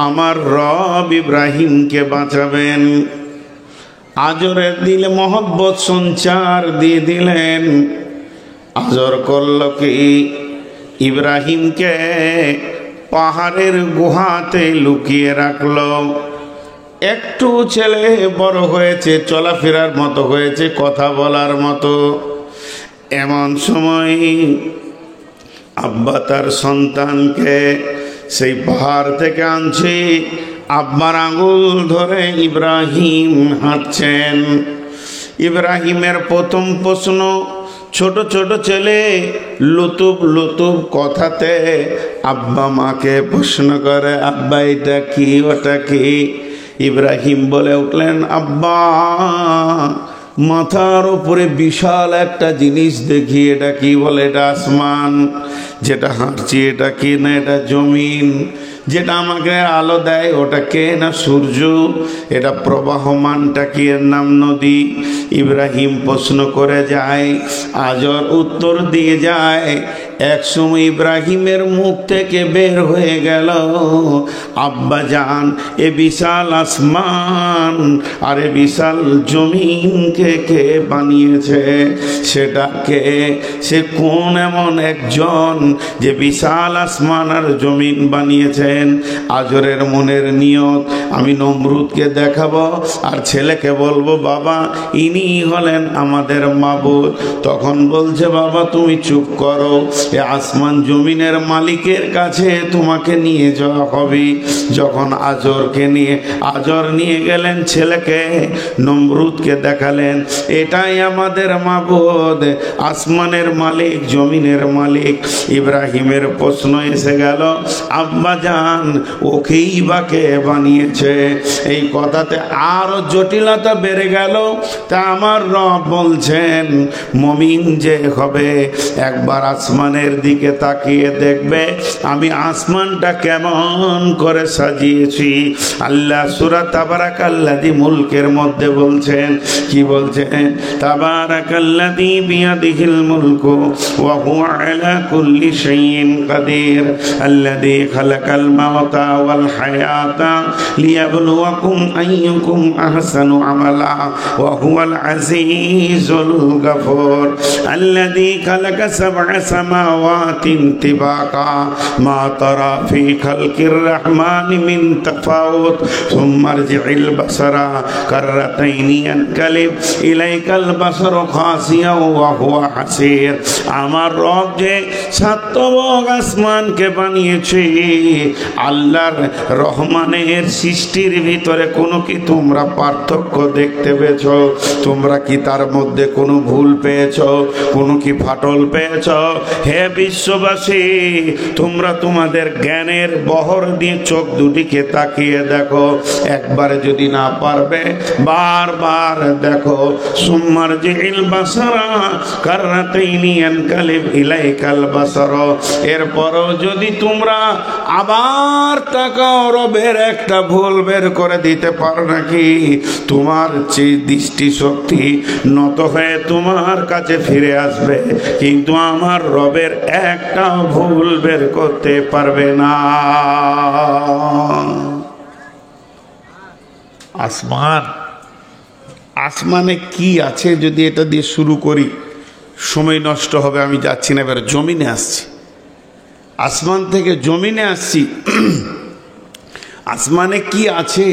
আমার রব ইব্রাহিমকে বাঁচাবেন। আজরের দিলে মহব্বত সঞ্চার দিয়ে দিলেন। আজর করল কি, ইব্রাহিমকে পাহাড়ের গুহাতে লুকিয়ে রাখলো। একটু ছেলে বড় হয়েছে, চলাফেরার মতো হয়েছে, কথা বলার মতো। এমন সময় আব্বা তার সন্তানকে সেই পাহাড় থেকে আনছে। আব্বার আঙুল ধরে ইব্রাহিম হাঁটছেন। ইব্রাহিমের প্রথম প্রশ্ন, ছোট ছোট ছেলে লুতুব লুতুব কথাতে আব্বা মাকে প্রশ্ন করে, আব্বা এটা কি, ওটা কি? ইব্রাহিম বলে উঠলেন, আব্বা মাথার উপরে বিশাল একটা জিনিস দেখি, এটা কি? বলে, এটা আসমান। যেটা হাঁটছি এটা কি? না, এটা জমিন। যেটা আমাকে আলো দেয় ওটা কে? না সূর্য। এটা প্রবাহমানটা কি? এর নাম নদী। ইব্রাহিম প্রশ্ন করে যায়, আজর উত্তর দিয়ে যায়। এক সময় ইব্রাহিমের মুখ থেকে বের হয়ে গেল, আব্বা জান, এ বিশাল আসমান আর এ বিশাল জমিনকে কে বানিয়েছে? সেটা কে? সে কোন এমন একজন যে বিশাল আসমান আর জমিন বানিয়েছেন? আজরের মনের নিয়ত, আমি নমরুদকে দেখাবো আর ছেলেকে বলবো, বাবা ইনি হলেন আমাদের মাবুদ। তখন বলছে, বাবা তুমি চুপ করো, এ আসমান জমিনের মালিকের কাছে তোমাকে নিয়ে যাওয়া হবে। যখন আজর নিয়ে গেলেন ছেলেকে, নমরুদকে দেখালেন, এটাই আমাদের মাবুদ, আসমানের মালিক, জমিনের মালিক। ইব্রাহিমের প্রশ্ন এসে গেল, আব্বা জান ওকেই বা কে বানিয়েছে? এই কথাতে আরো জটিলতা বেড়ে গেল। তা আমার রব বলছেন, মুমিন যে হবে একবার আসমানের দিকে তাকিয়ে দেখবে আমি আসমানটা কেমন করে সাজিয়েছি। আল্লাহ সূরা তাবারাকাল্লাযী মুলকের মধ্যে বলছেন, কি বলছেন? তাবারাকাল্লাযী বিয়াদিহিল মুলকু ওয়া হুয়া আলা কুল্লি শাইইন কাদির আল্লাযী খালাকাল মাউতা ওয়াল হায়াতা লিয়াবলুয়াকুম আইয়ুকুম আহসানু আমালা ওয়া হুয়াল আজিজুল গফুর আল্লাযী খালাকা সাবআ সামাওয়াতিন তিবাকা মা তারা ফি খালকির রহমানি মিন তাফাউত সুম্মা আরজি'ল বাসারা কাররাতাইনি ইয়ানকালিব ইলাইকাল বাসারু খাসিয়াও ওয়া হুয়া হাসির। আমার রব যে সাতবক আসমানকে বানিয়েছে, আল্লাহর রহমানের সৃষ্টির ভিতরে কোনো কি তোমরা পার্থক্য দেখতে পেয়েছো? তোমরা কি তার মধ্যে কোনো ভুল পেয়েছো? কোনো কি ফাটল পেয়েছো? হে বিশ্ববাসী, তোমরা তোমাদের জ্ঞানের বহর দিয়ে চোখ দুটিকে তাকিয়ে দেখো। একবারে যদি না পারবে বারবার দেখো। সুম্মার জিল বাসারা কাররাতাইনি ইয়ানকালিব ইলাইকাল বাসার। এরপরও যদি তোমরা আবার তাকাও, রবের একটা ভুল বের করে দিতে পারো নাকি? তোমার যে দৃষ্টিশক্তি নত হয়ে তোমার কাছে ফিরে আসবে, কিন্তু আমার রবের একটা ভুল বের করতে পারবে না। আসমানে কি আছে যদি এটা দিয়ে শুরু করি, সময় নষ্ট হবে, আমি যাচ্ছি না। এবার জমিনে আসছি, আসমান থেকে জমিনে আসছি। আসমানে কি আছে?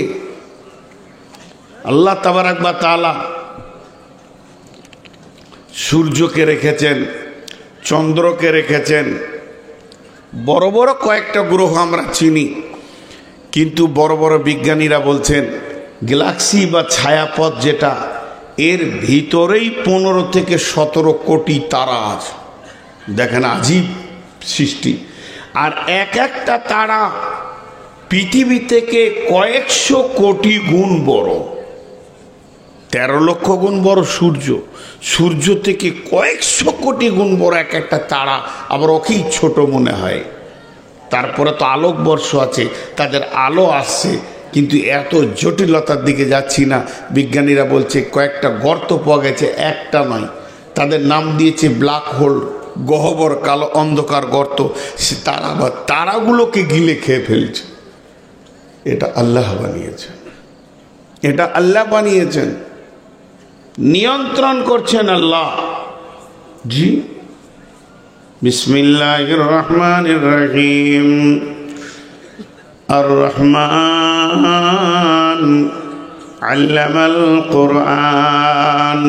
আল্লাহ তাবারাক ওয়া তাআলা সূর্যকে রেখেছেন, চন্দ্রকে রেখেছেন, বড় বড় কয়েকটা গ্রহ আমরা চিনি, কিন্তু বড় বড় বিজ্ঞানীরা বলছেন গ্যালাক্সি বা ছায়াপথ যেটা, এর ভিতরেই 15 থেকে 17 কোটি তারা আছে। দেখেন আজীব সৃষ্টি। আর এক একটা তারা পৃথিবী থেকে কয়েকশো কোটি গুণ বড়। 13 লক্ষ গুণ বড় সূর্য, সূর্য থেকে কয়েকশো কোটি গুণ বড় এক একটা তারা। আবার ওকেই ছোট মনে হয়। তারপরে তো আলোকবর্ষ আছে, তাদের আলো আসছে, কিন্তু এত জটিলতার দিকে যাচ্ছি না। বিজ্ঞানীরা বলছে কয়েকটা গর্ত পাওয়া গেছে, একটা নয়। তাদের নাম দিয়েছে ব্ল্যাক হোল, গহ্বর কালো অন্ধকার গর্ত। সে তারাগুলোকে গিলে খেয়ে ফেলছে। এটা আল্লাহ বানিয়েছেন, এটা আল্লাহ বানিয়েছেন, নিয়ন্ত্রণ করছেন আল্লাহ। জি, বিসমিল্লাহির রহমানির রহিম। আর রহমান আল্লামাল কুরআন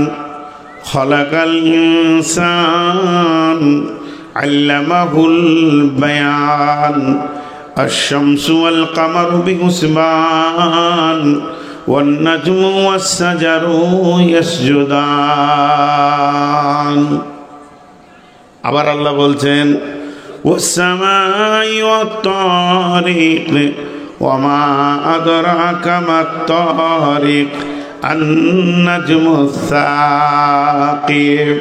খলাকাল ইনসান আল্লামাহুল বায়ান আশ-শামসু ওয়াল কামারু বিহুসবান ওয়ান নাজমু ওয়াস সাজারু ইয়াসজুদান। আবার আল্লাহ বলছেন ওয়াস সামাই ওয়াত তারিক ওয়া মা আদরাকা মাত তারিক আন-নাজমুস সাকিব।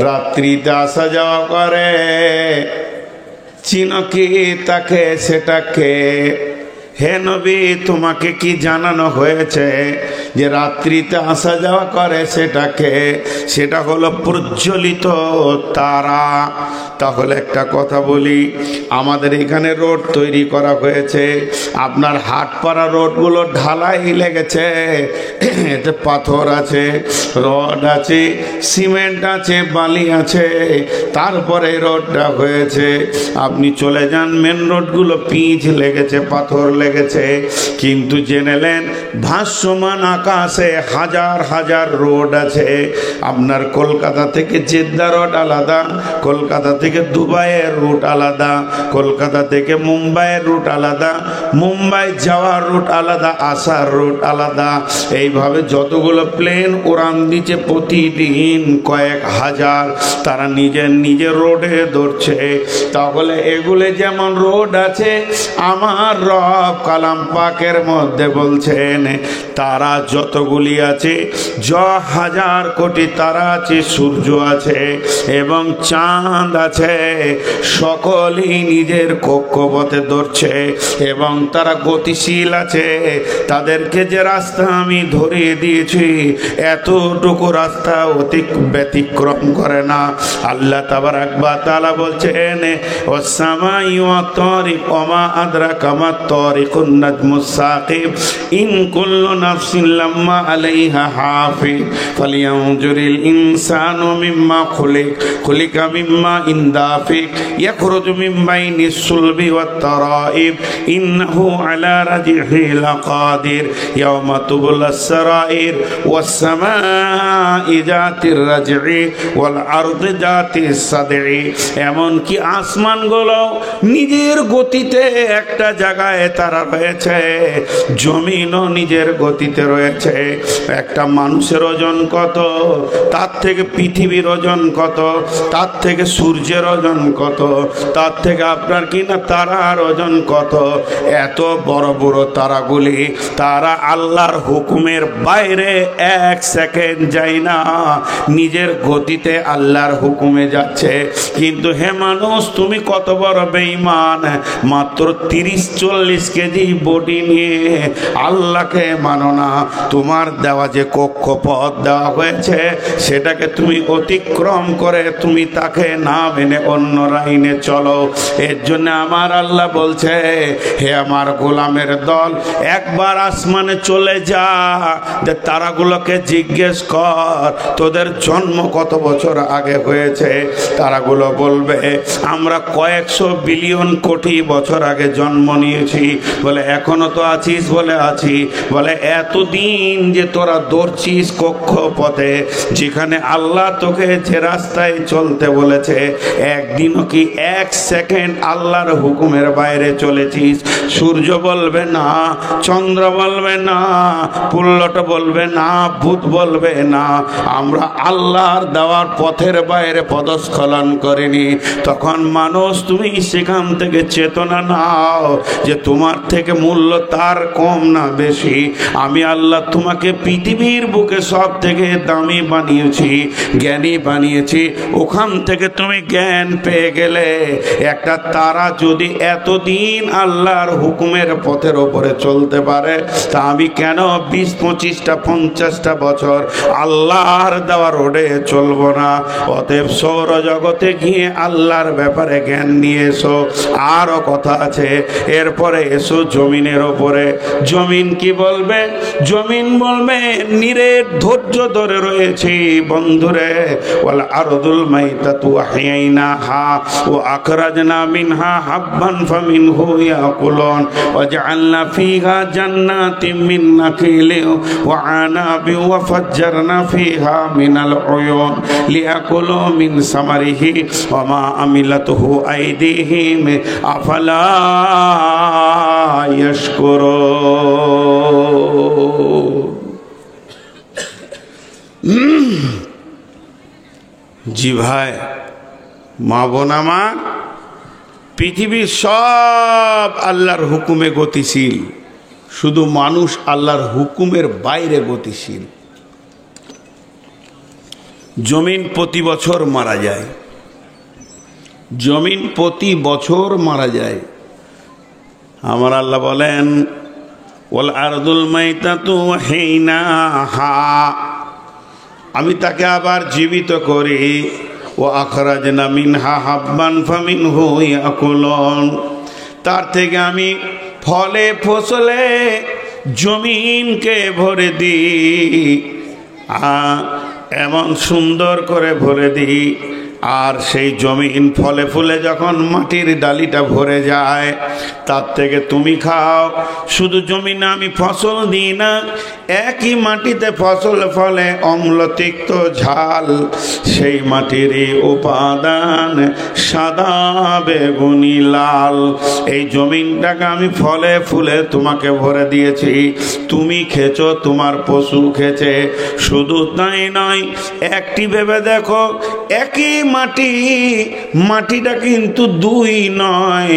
রাত্রিতে আসা যাওয়া করে, চিনো কি তাকে সেটাকে? হে নবী, তোমাকে কি জানানো হয়েছে যে রাত্রিতে আসা যাওয়া করে সেটাকে? সেটা হলো প্রজ্বলিত তারা। তাহলে একটা কথা বলি, আমাদের এখানে রোড তৈরি করা হয়েছে, আপনার হাটপাড়া রোডগুলো ঢালাই লেগেছে, এতে পাথর আছে, রড আছে, সিমেন্ট আছে, বালি আছে, তারপরে রোডটা হয়েছে। আপনি চলে যান, মেন রোডগুলো পিচ লেগেছে, পাথর লেগেছে, কিন্তু জেনেলেন ভাসমান আকাশে হাজার হাজার রোড আছে। আপনার কলকাতা থেকে জেদ্দা রোড আলাদা, কলকাতা থেকে দুবাইয়ের রুট আলাদা, কলকাতা থেকে মুম্বাইয়ের রুট আলাদা, মুম্বাই যাওয়ার রুট আলাদা, আসার রুট আলাদা। এইভাবে যতগুলো প্লেন উড়ান দিচ্ছে প্রতিদিন কয়েক হাজার, তারা নিজের নিজের রোডে ধরছে। তাহলে এগুলো যেমন রোড আছে, আমার রব কালাম পাকের মধ্যে বলছেন তারা যতগুলি আছে, হাজার কোটি তারা আছে, সূর্য আছে এবং চাঁদ আছে, সকলেই নিজের কক্ষপথে ধরছে এবং তারা গতিশীল আছে। তাদেরকে যে রাস্তা আমি ধরিয়ে দিয়েছি, এতটুকু রাস্তা ব্যতিক্রম করে না। আল্লাহ তাবারাক ওয়া তাআলা বলছেন ওয়াস সামাই ওয়াত তারিক ওয়া মা আদরাকা মাত তারিকুন নাজমুস সাকিব ইন কুল্লু নাফসিন লাম্মা আলাইহা হাফিজ ফালইয়ানজুরিল ইনসানু মিম্মা খুলিকা মিম্মা ইনদাফিক ইয়াখরুজু মিন বাইনিস সুলবি ওয়াত তারাইব ইন্নাহু আলা রাজিহি লাকাদির ইয়াওমা তুবলাস সারাইর ওয়াস সামাই যাতির রাজঈ ওয়াল আরদি যাতিস সাদঈ। এমন কি আসমানগুলো নিজের গতিতে একটা জায়গায় তারা রয়েছে, জমিনও নিজের গতিতে রয়েছে। একটা মানুষের ওজন কত, তার থেকে পৃথিবীর ওজন কত, তার থেকে সূর্যের ওজন কত, তার থেকে আপনার কিনা তারার ওজন কত। এত বড় বড় তারাগুলি, তারা আল্লাহর হুকুমের বাইরে এক সেকেন্ড যায় না, নিজের গতিতে আল্লাহর হুকুমে যাচ্ছে। কিন্তু হে মানুষ, তুমি কত বড় বেঈমান, মাত্র 30-40 কেজি বডি নিয়ে আল্লাহকে মানো না। তোমার দেওয়া যে কক্ষপথ দেওয়া হয়েছে, সেটাকে তুমি অতিক্রম করে তুমি তাকে না মেনে অন্য লাইনে চলো। এর জন্য আমার আল্লাহ বলছে, হে আমার গোলামের দল, একবার আসমানে চলে যা, যে তারাগুলোকে জিজ্ঞেস কর তোদের জন্ম কত বছর আগে হয়েছে। তারাগুলো বলবে আমরা কয়েকশো বিলিয়ন কোটি বছর আগে জন্ম নিয়েছি। বলে এখনো তো আছিস? বলে আছি। বলে এতদিন যে তোরা দৌড়ছিস কক্ষপথে, যেখানে আল্লাহ তোকে যে রাস্তায় চলতে বলেছে, একদিনও কি এক সেকেন্ড আল্লাহর হুকুমের বাইরে চলেছিস? সূর্য বলবে না, চন্দ্র বলবে না, পুল্লট বলবে না, ভূত বলবে না, আমরা আল্লাহর দেওয়ার পথের বাইরে পদস্খলন করিনি। তখন মানুষ, তুমি সেখান থেকে চেতনা নাও যে তোমার থেকে মূল্য তার কম না বেশি। আমি আল্লাহ তোমাকে পৃথিবীর বুকে সব থেকে দামি বানিয়েছি, জ্ঞানী বানিয়েছি। ওখান থেকে তুমি জ্ঞান পেয়ে গেলে, একটা তারা যদি এতদিন আল্লাহর হুকুমের পথের ওপরে চলতে পারে, তা আমি কেন 20-25টা 50টা বছর আল্লাহর দেওয়া রোডে চলবো না? অতএব সৌর জগতে গিয়ে আল্লাহর ব্যাপারে জ্ঞান নিয়ে এসো। আরো কথা আছে, এরপরে রেখেছো জমিনের ওপরে। জমিন কি বলবে? জমিন বলবে নিরেট ধৈর্য ধরে রয়েছি বন্ধুরে। ওয়াল আরদুল মাইতাতু আহইনাহা ওয়া আখরাজনা মিনহা হাব্বান ফামিনহু ইয়াকুলুন ওয়া জাআলনা ফিহা জান্নাতিন মিন নাখিলিন ওয়া আনাবিন ওয়া ফাজ্জারনা ফিহা মিনাল উয়ুন লিয়াকুলু মিন সামারিহি ওয়া মা আমিলাতুহু আইদিহিম আফালা ইয়াশকুরুন। জি ভাই, মা বোন আমার, পৃথিবীর সব আল্লাহর হুকুমে গতিশীল, শুধু মানুষ আল্লাহর হুকুমের বাইরে গতিশীল। জমিন প্রতি বছর মারা যায়, জমিন প্রতি বছর মারা যায়। আমার আল্লাহ বলেন ওয়াল আরদুল মাইতাতু আহইনাহা, আমি তাকে আবার জীবিত করি। ও আখরাজনা মিনহা হাব্বান ফামিনহু ইয়াকুলুন, তার থেকে আমি ফলে ফসলে জমিনকে ভরে দিই, এমন সুন্দর করে ভরে দিই। আর সেই জমিন ফলে ফুলে যখন মাটির ডালিটা ভরে যায়, তার থেকে তুমি খাও। শুধু জমিনে আমি ফসল দিই না, একই মাটিতে ফসল ফলে অম্ল তিক্ত ঝাল, সেই মাটিরই উপাদান সাদা বেগুনি লাল। এই জমিনটাকে আমি ফলে ফুলে তোমাকে ভরে দিয়েছি, তুমি খেছো, তোমার পশু খেছে। শুধু তাই নয়, একটি ভেবে দেখো, একই মাটি, মাটিটা কিন্তু দুই নয়।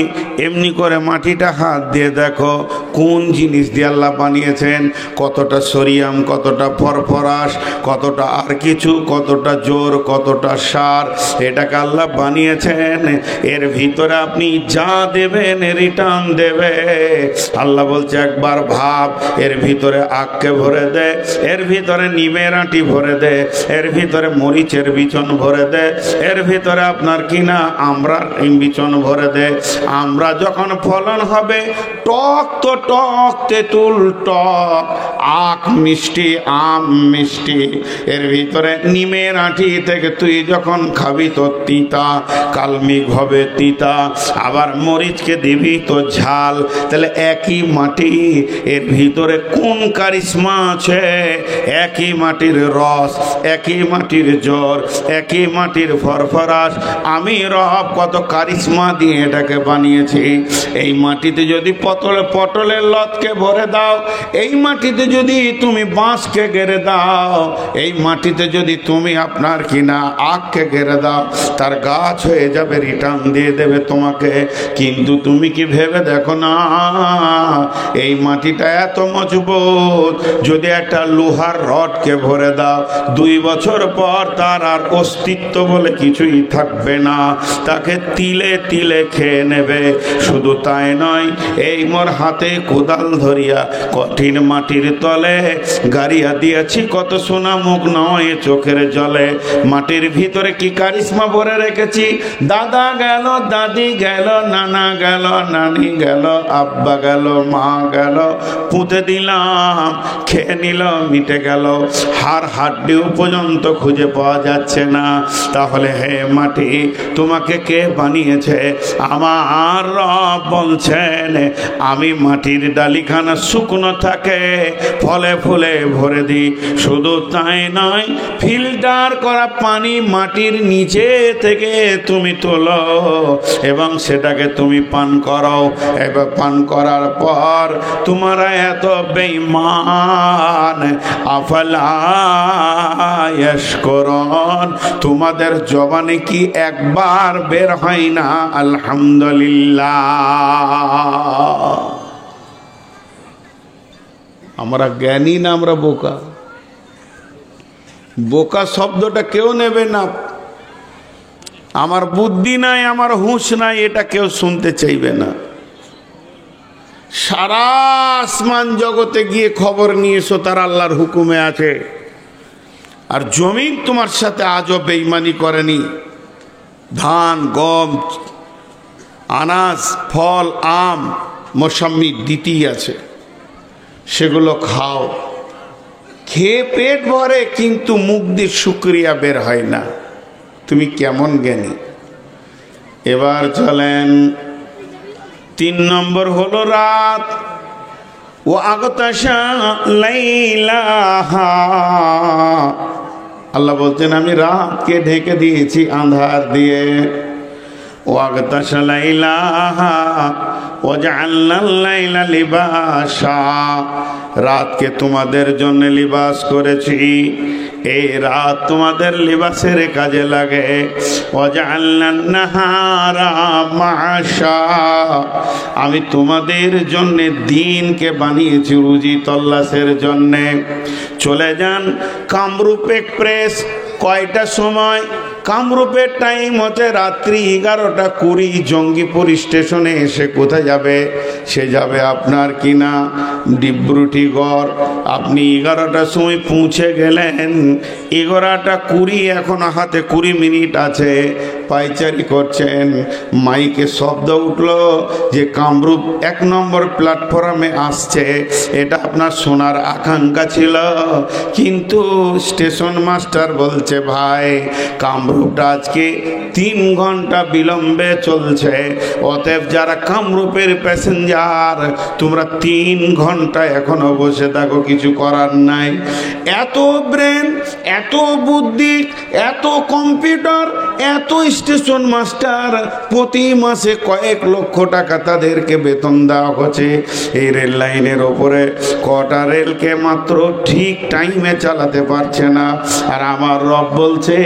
এমনি করে মাটিটা হাত দিয়ে দেখো কোন জিনিস দিয়ে আল্লাহ বানিয়েছেন, কতটা সোডিয়াম, কতটা ফসফরাস, কতটা আর কিছু, কতটা জোর, কতটা সার, এটাকে আল্লাহ বানিয়েছেন। এর ভিতরে আপনি যা দেবেন রিটার্ন দেবে। আল্লাহ বলছে একবার ভাব, এর ভিতরে আখকে ভরে দে, এর ভিতরে নিমের আঁটি ভরে দে, এর ভিতরে মরিচের বিচন ভরে দে, এর ভিতরে আপনার কিনা আমরার বিচন ভরে দে। আমরা যখন ফলন হবে, টক তো টক, তেঁতুল টক, আখ মিষ্টি, আম মিষ্টি। এর ভিতরে নিমের আঁটি থেকে তুই যখন খাবি তো তিতা, কালমিক হবে তিতা। আবার মরিচকে দিবি তো ঝাল। তাহলে একই মাটি, এর ভিতরে কোন কারিশমা আছে? একই মাটির রস, একই মাটির জ্বর, একই মাটির ফরফরাস। আমি রব কত কারিশমা দিয়ে এটাকে বানিয়েছি। এই মাটিতে যদি পটলের লতকে ভরে দাও, এই মাটিতে যদি তুমি বাঁশকে গেড়ে দাও, এই মাটিতে যদি তুমি আপনার কিনা আখকে গেড়ে দাও, তার গাছ হয়ে যাবে, রিটার্ন দিয়ে দেবে তোমাকে। কিন্তু তুমি কি ভেবে দেখো না, এই মাটিটা এত মজবুত, যদি একটা লোহার রডকে ভরে দাও, 2 বছর পর তার আর অস্তিত্ব বলে কিছুই থাকবে না, তাকে তিলে তিলে খেয়ে নেবে। শুধু তাই নয়, এই মোর হাতে কোদাল ধরিয়া কঠিন মাটির তলে গাড়িয়া দিয়েছি কত সোনা মুখ নয় চোখের জলে। মাটির ভিতরে কি কারিশমা ভরে রেখেছি। দাদা গেল, দাদি গেল, নানা গেল, নানি গেল, আব্বা গেল, মা গেল, পুঁতে দিলাম, খেয়ে নিল, মিটে গেল, হাড় হাড্ডিও পর্যন্ত খুঁজে পাওয়া যাচ্ছে না। তাহলে হে মাটি, তোমাকে কে বানিয়েছে? আমার রব বলছেন, আমি মাটির ডালিখানা শুকনো থাকে ফলে ফুলে ভরে দিই। শুধু তাই নয়, ফিল্টার করা পানি মাটির নিচে থেকে তুমি তোলো এবং সেটাকে তুমি পান করো। এবার পান করার পর তোমরা এত বেঈমান, আফালা ইয়াশকুরুন, তোমাদের জবানে কি একবার বের হয় না আলহামদুলিল্লাহ? আমরা জ্ঞানী না আমরা বোকা? বোকা শব্দটা কেউ নেবে না। আমার বুদ্ধি নাই, আমার হুঁশ নাই, এটা কেউ শুনতে চাইবে না। সারা আসমান জগতে গিয়ে খবর নিয়ে এসো তার আল্লাহর হুকুমে আছে। আর জমিন তোমার সাথে আজও বেঈমানি করেনি। ধান, গম, আনাজ, ফল, আম মৌসম্বি দিতি আছে, সেগুলো খাও, খেয়ে পেট ভরে কিন্তু মুখ দিয়ে শুকরিয়া বের হয় না। তুমি কেমন জ্ঞানী? এবার চলেন 3 নম্বর হলো রাত। ও আগতাশা লাইলাহা, আল্লাহ বলছেন আমি রাতকে ঢেকে দিয়েছি আঁধার দিয়ে। ও আগতাশা লাইলাহা ওয়াজআলনাল লাইলা লিবাসা, রাতকে তোমাদের জন্য লিবাস করেছি, এই রাত তোমাদের লিবাসের কাজে লাগে। ওয়াজআলনান নাহারা মাআশা, আমি তোমাদের জন্য দিনকে বানিয়েছি রুজি তল্লাশের জন্যে। চলে যান কামরূপ এক্সপ্রেস, কয়টা সময়? কামরূপের টাইম হচ্ছে রাত্রি 11:20। জঙ্গিপুর স্টেশনে এসে কোথায় যাবে? সে যাবে আপনার কিনা ডিব্রুটিগড়। আপনি 11টার সময় পৌঁছে গেলেন, 11:20 এখনো হাতে 20 মিনিট আছে, পাইচারি করছেন। মাইকে শব্দ উঠলো যে কামরূপ 1 নম্বর প্ল্যাটফর্মে আসছে। এটা আপনার শোনার আকাঙ্ক্ষা ছিল, কিন্তু স্টেশন মাস্টার বলছে ভাই কামরূপটা আজকে 3 ঘন্টা বিলম্বে চলছে, অতএব যারা কামরূপের প্যাসেঞ্জার তোমরা 3 ঘন্টা এখনো বসে থাকো, কিছু করার নাই। এত ব্রেন, এত বুদ্ধি, এত কম্পিউটার, এত স্টেশন মাস্টার, প্রতি মাসে কয়েক লক্ষ টাকা তাদেরকে বেতন দেওয়া হচ্ছে। এই রেল লাইনের ওপরে কটা রেলকে মাত্র ঠিক টাইমে চালাতে পারছে না। আর আমার রব বলছে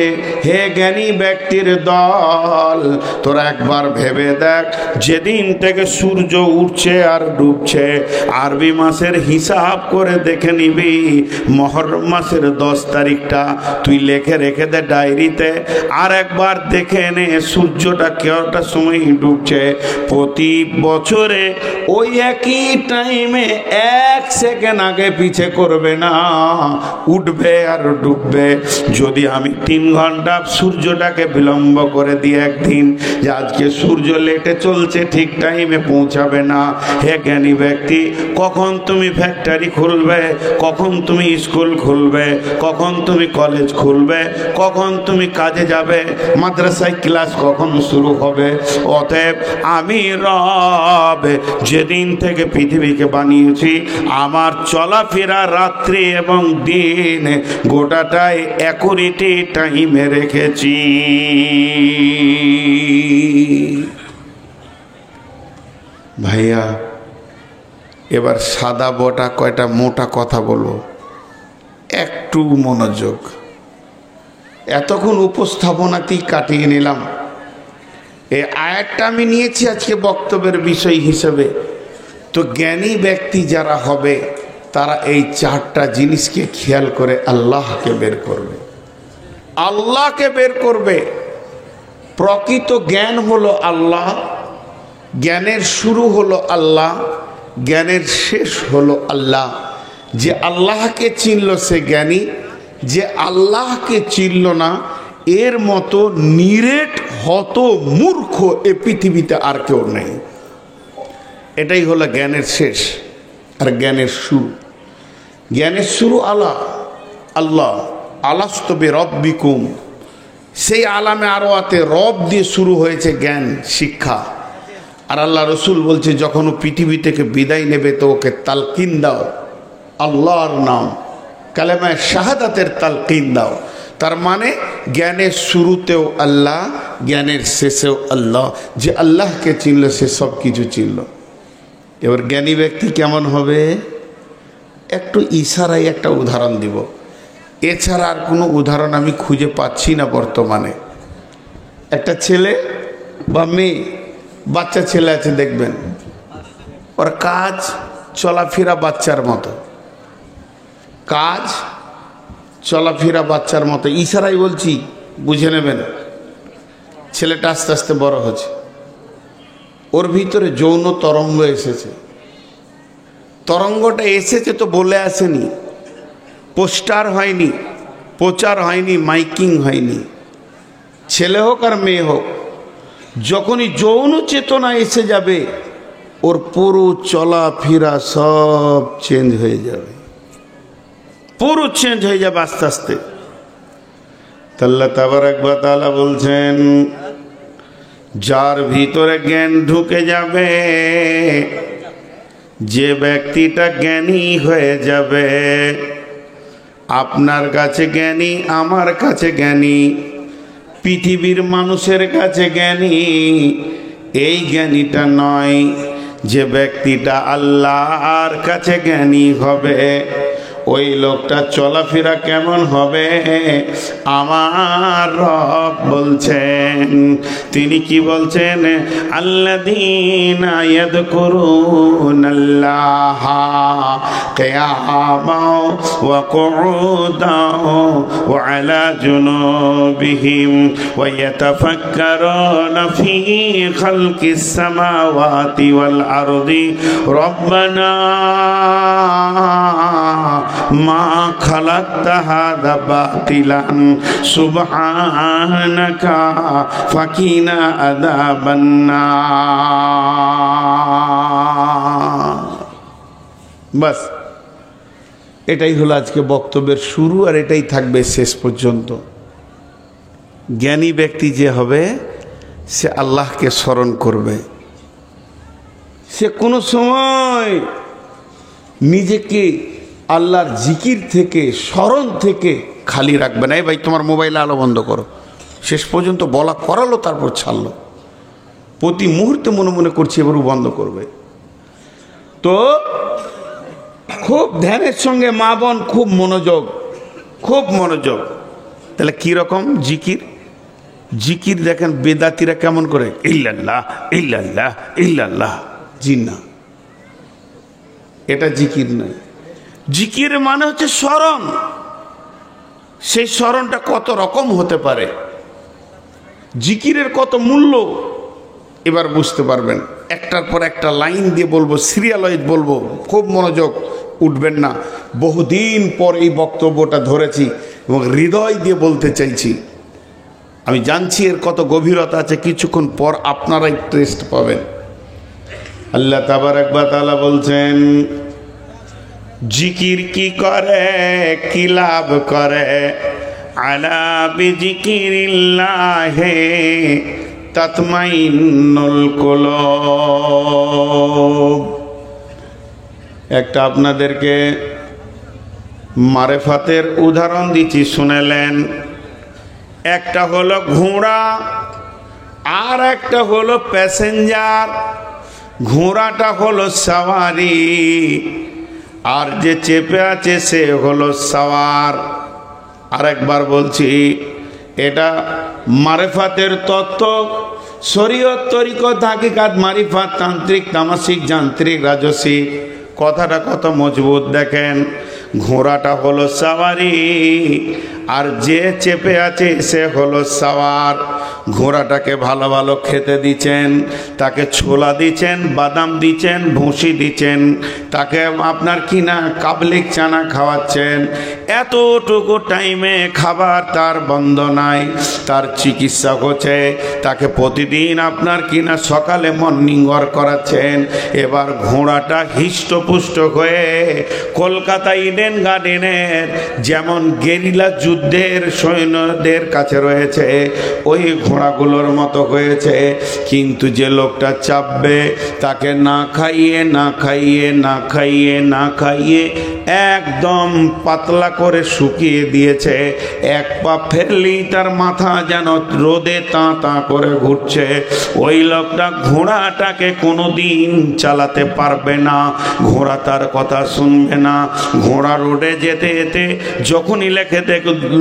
হে জ্ঞানী ব্যক্তির দল, তোরা একবার ভেবে দেখ, যেদিন থেকে সূর্য উঠছে আর ডুবছে আরবি মাসের হিসাব করে দেখে নিবি। মহরম মাসের 10 তারিখটা তুই লেখে রেখে দে ডায়েরিতে, আর একবার দেখে নে সূর্যটা কয়টা সময় ডুবছে। প্রতি বছরে ওই একই টাইমে 1 সেকেন্ড আগে পিছে করবে না, উঠবে আর ডুববে। যদি আমি 3 ঘন্টা সূর্যটাকে বিলম্ব করে দিই একদিন, যে আজকে সূর্য লেটে চলছে, ঠিক টাইমে পৌঁছাবে না। হে জ্ঞানী ব্যক্তি, কখন তুমি ফ্যাক্টরি খুলবে, কখন তুমি স্কুল খুলবে, কখন তুমি কলেজ খুলবে, কখন তুমি কাজে যাবে, মাদ্রাসায় ক্লাস কখন শুরু হবে? অতএব আমি রব যেদিন থেকে পৃথিবীকে বানিয়েছি, আমার চলাফেরা রাত্রি এবং দিন গোটাটাই অ্যাকুরেটি টাইমে রেখেছি। ভাইয়া এবার সাদা বটা কয়টা মোটা কথা বলবো, একটু মনোযোগ। এতক্ষণ উপস্থাপনাতেই কাটিয়ে নিলাম। এই আয়াতটা আমি নিয়েছি আজকে বক্তব্যের বিষয় হিসেবে। তো জ্ঞানী ব্যক্তি যারা হবে তারা এই 4টা জিনিসকে খেয়াল করে আল্লাহকে বের করবে, আল্লাহকে বের করবে। প্রকৃত জ্ঞান হলো আল্লাহ, জ্ঞানের শুরু হলো আল্লাহ, জ্ঞানের শেষ হলো আল্লাহ। যে আল্লাহকে চিনল সে জ্ঞানী, যে আল্লাহকে চিনল না এর মতো নিরেট হত মূর্খ এ পৃথিবীতে আর কেউ নেই। এটাই হলো জ্ঞানের শেষ আর জ্ঞানের শুরু। জ্ঞানের শুরু আল্লাহ, আল্লাহ আলাস্তু বিরব্বিকুম, সেই আলামে আরো আতে রব দিয়ে শুরু হয়েছে জ্ঞান শিক্ষা। আর আল্লাহ রসুল বলছে যখন ও পৃথিবী থেকে বিদায় নেবে তো ওকে তালকিন দাও আল্লাহর নাম, কালেমায়ে শাহাদাতের তালকিন দাও। তার মানে জ্ঞানের শুরুতেও আল্লাহ, জ্ঞানের শেষেও আল্লাহ। যে আল্লাহকে চিনল সে সব কিছু চিনল। এবার জ্ঞানী ব্যক্তি কেমন হবে একটু ইশারায় একটা উদাহরণ দিব, এছাড়া আর কোনো উদাহরণ আমি খুঁজে পাচ্ছি না বর্তমানে। একটা ছেলে বা মেয়ে, বাচ্চা ছেলে আছে দেখবেন, ওর কাজ চলাফেরা বাচ্চার মতো, কাজ চলাফেরা বাচ্চার মতো। ইশারাই বলছি, বুঝে নেবেন। ছেলেটা আস্তে আস্তে বড় হচ্ছে, ওর ভিতরে যৌন তরঙ্গ এসেছে। তরঙ্গটা এসেছে তো বলে আসেনি, পোস্টার হয়নি, প্রচার হয়নি, মাইকিং হয়নি। ছেলে হোক আর মেয়ে হোক, যখনই যৌন চেতনা এসে যাবে ওর পুরো চলাফেরা সব চেঞ্জ হয়ে যাবে, পুরো চেঞ্জ হয়ে যাবে আস্তে আস্তে। আল্লাহ তাবারক ওয়া তাআলা বলছেন, যার ভিতরে জ্ঞান ঢুকে যাবে, যে ব্যক্তিটা জ্ঞানী হয়ে যাবে, আপনার কাছে জ্ঞানী, আমার কাছে জ্ঞানী, পৃথিবীর মানুষের কাছে জ্ঞানী, এই জ্ঞানীটা নয়। যে ব্যক্তিটা আল্লাহর কাছে জ্ঞানী হবে, ওই লোকটা চলাফেরা কেমন হবে আমার রব বলছেন। তিনি কি বলছেন? আল্লাযীনা ইয়াযকুরুনাল্লাহা কিয়ামান ওয়া কুউদান ওয়া আলা জুনুবিহিম ওয়া ইয়াতাফাক্কারুনা ফী খালকিস সামাওয়াতি ওয়াল আরদি রব্বানা মা খালাকতা হাযা বাতিলান সুবহানাকা ফাকিনা আযাবান নার। বাস, এটাই হলো আজকে বক্তব্যের শুরু, আর এটাই থাকবে শেষ পর্যন্ত। জ্ঞানী ব্যক্তি যে হবে, সে আল্লাহকে স্মরণ করবে, সে কোনো সময় নিজেকে আল্লাহর জিকির থেকে, স্মরণ থেকে খালি রাখবে না। এই ভাই, তোমার মোবাইলে আলো বন্ধ করো। শেষ পর্যন্ত বলা করালো, তারপর ছাড়লো। প্রতি মুহূর্তে মনে মনে করছি এবারও বন্ধ করবে। তো খুব ধ্যানের সঙ্গে মা বোন, খুব মনোযোগ, খুব মনোযোগ। তাহলে কীরকম জিকির? জিকির দেখেন বেদাতিরা কেমন করে, ইল্লাল্লাহ ইল্লাল্লাহ ইল্লাল্লাহ। জি না, এটা জিকির নয়। জিকির মানে হচ্ছে স্মরণ। সেই স্মরণটা কত রকম হতে পারে, জিকিরের কত মূল্য এবার বুঝতে পারবেন। একটার পর একটা লাইন দিয়ে বলবো, সিরিয়াল ওয়াইজ বলবো, খুব মনোযোগ, উঠবেন না। বহুদিন পর এই বক্তব্যটা ধরেছি এবং হৃদয় দিয়ে বলতে চাইছি। আমি জানছি এর কত গভীরতা আছে, কিছুক্ষণ পর আপনারাই টেস্ট পাবেন। আল্লাহ তাবারক ওয়া তাআলা বলছেন, জিকির কি করে, কি লাভ করে? আলা বিজিকিরিল্লাহি তাতমাইন্নুল কুলুব। একটা আপনাদেরকে মারেফাতের উদাহরণ দিচ্ছি, শুনেলেন। একটা হলো ঘোড়া, আর একটা হলো প্যাসেঞ্জার। ঘোড়াটা হলো সওয়ারি, আর যে চেপে আছে সে হলো সওয়ার। আরেকবার বলছি, এটা মারিফাতের তত্ত্ব, শরীয়ত, তরিকত, হাকিকাত, মারিফাত, তান্ত্রিক, তামাসিক, যান্ত্রিক, রাজসিক। কথাটা কত মজবুত দেখেন। ঘোড়াটা হলো সওয়ারি, আর যে চেপে আছে সে হলো সওয়ার। ঘোড়াটাকে ভালো ভালো খেতে দিচ্ছেন, তাকে ছোলা দিচ্ছেন, বাদাম দিচ্ছেন, ভুসি দিচ্ছেন, তাকে আপনার কিনা কাবলিক চানা খাওয়াচ্ছেন। এতটুকু টাইমে খাবার তার বন্ধ নাই, তার চিকিৎসা হচ্ছে, তাকে প্রতিদিন আপনার কিনা সকালে মর্নিং ওয়াক করাচ্ছেন। এবার ঘোড়াটা হৃষ্টপুষ্ট হয়ে কলকাতা ইডেন গার্ডেনের যেমন গেরিলা যুদ্ধের সৈন্যদের কাছে রয়েছে, ওই ঘোড়াগুলোর মতো হয়েছে। কিন্তু যে লোকটা চাপবে, তাকে না খাইয়ে না খাইয়ে না খাইয়ে না খাইয়ে একদম পাতলা করে শুকিয়ে দিয়েছে। এক পা ফেললেই তার মাথা যেন রোদে তাঁ তাঁ করে ঘুরছে। ওই লোকটা ঘোড়াটাকে কোনোদিন চালাতে পারবে না, ঘোড়া তার কথা শুনবে না। ঘোড়া রোডে যেতে যেতে যখনই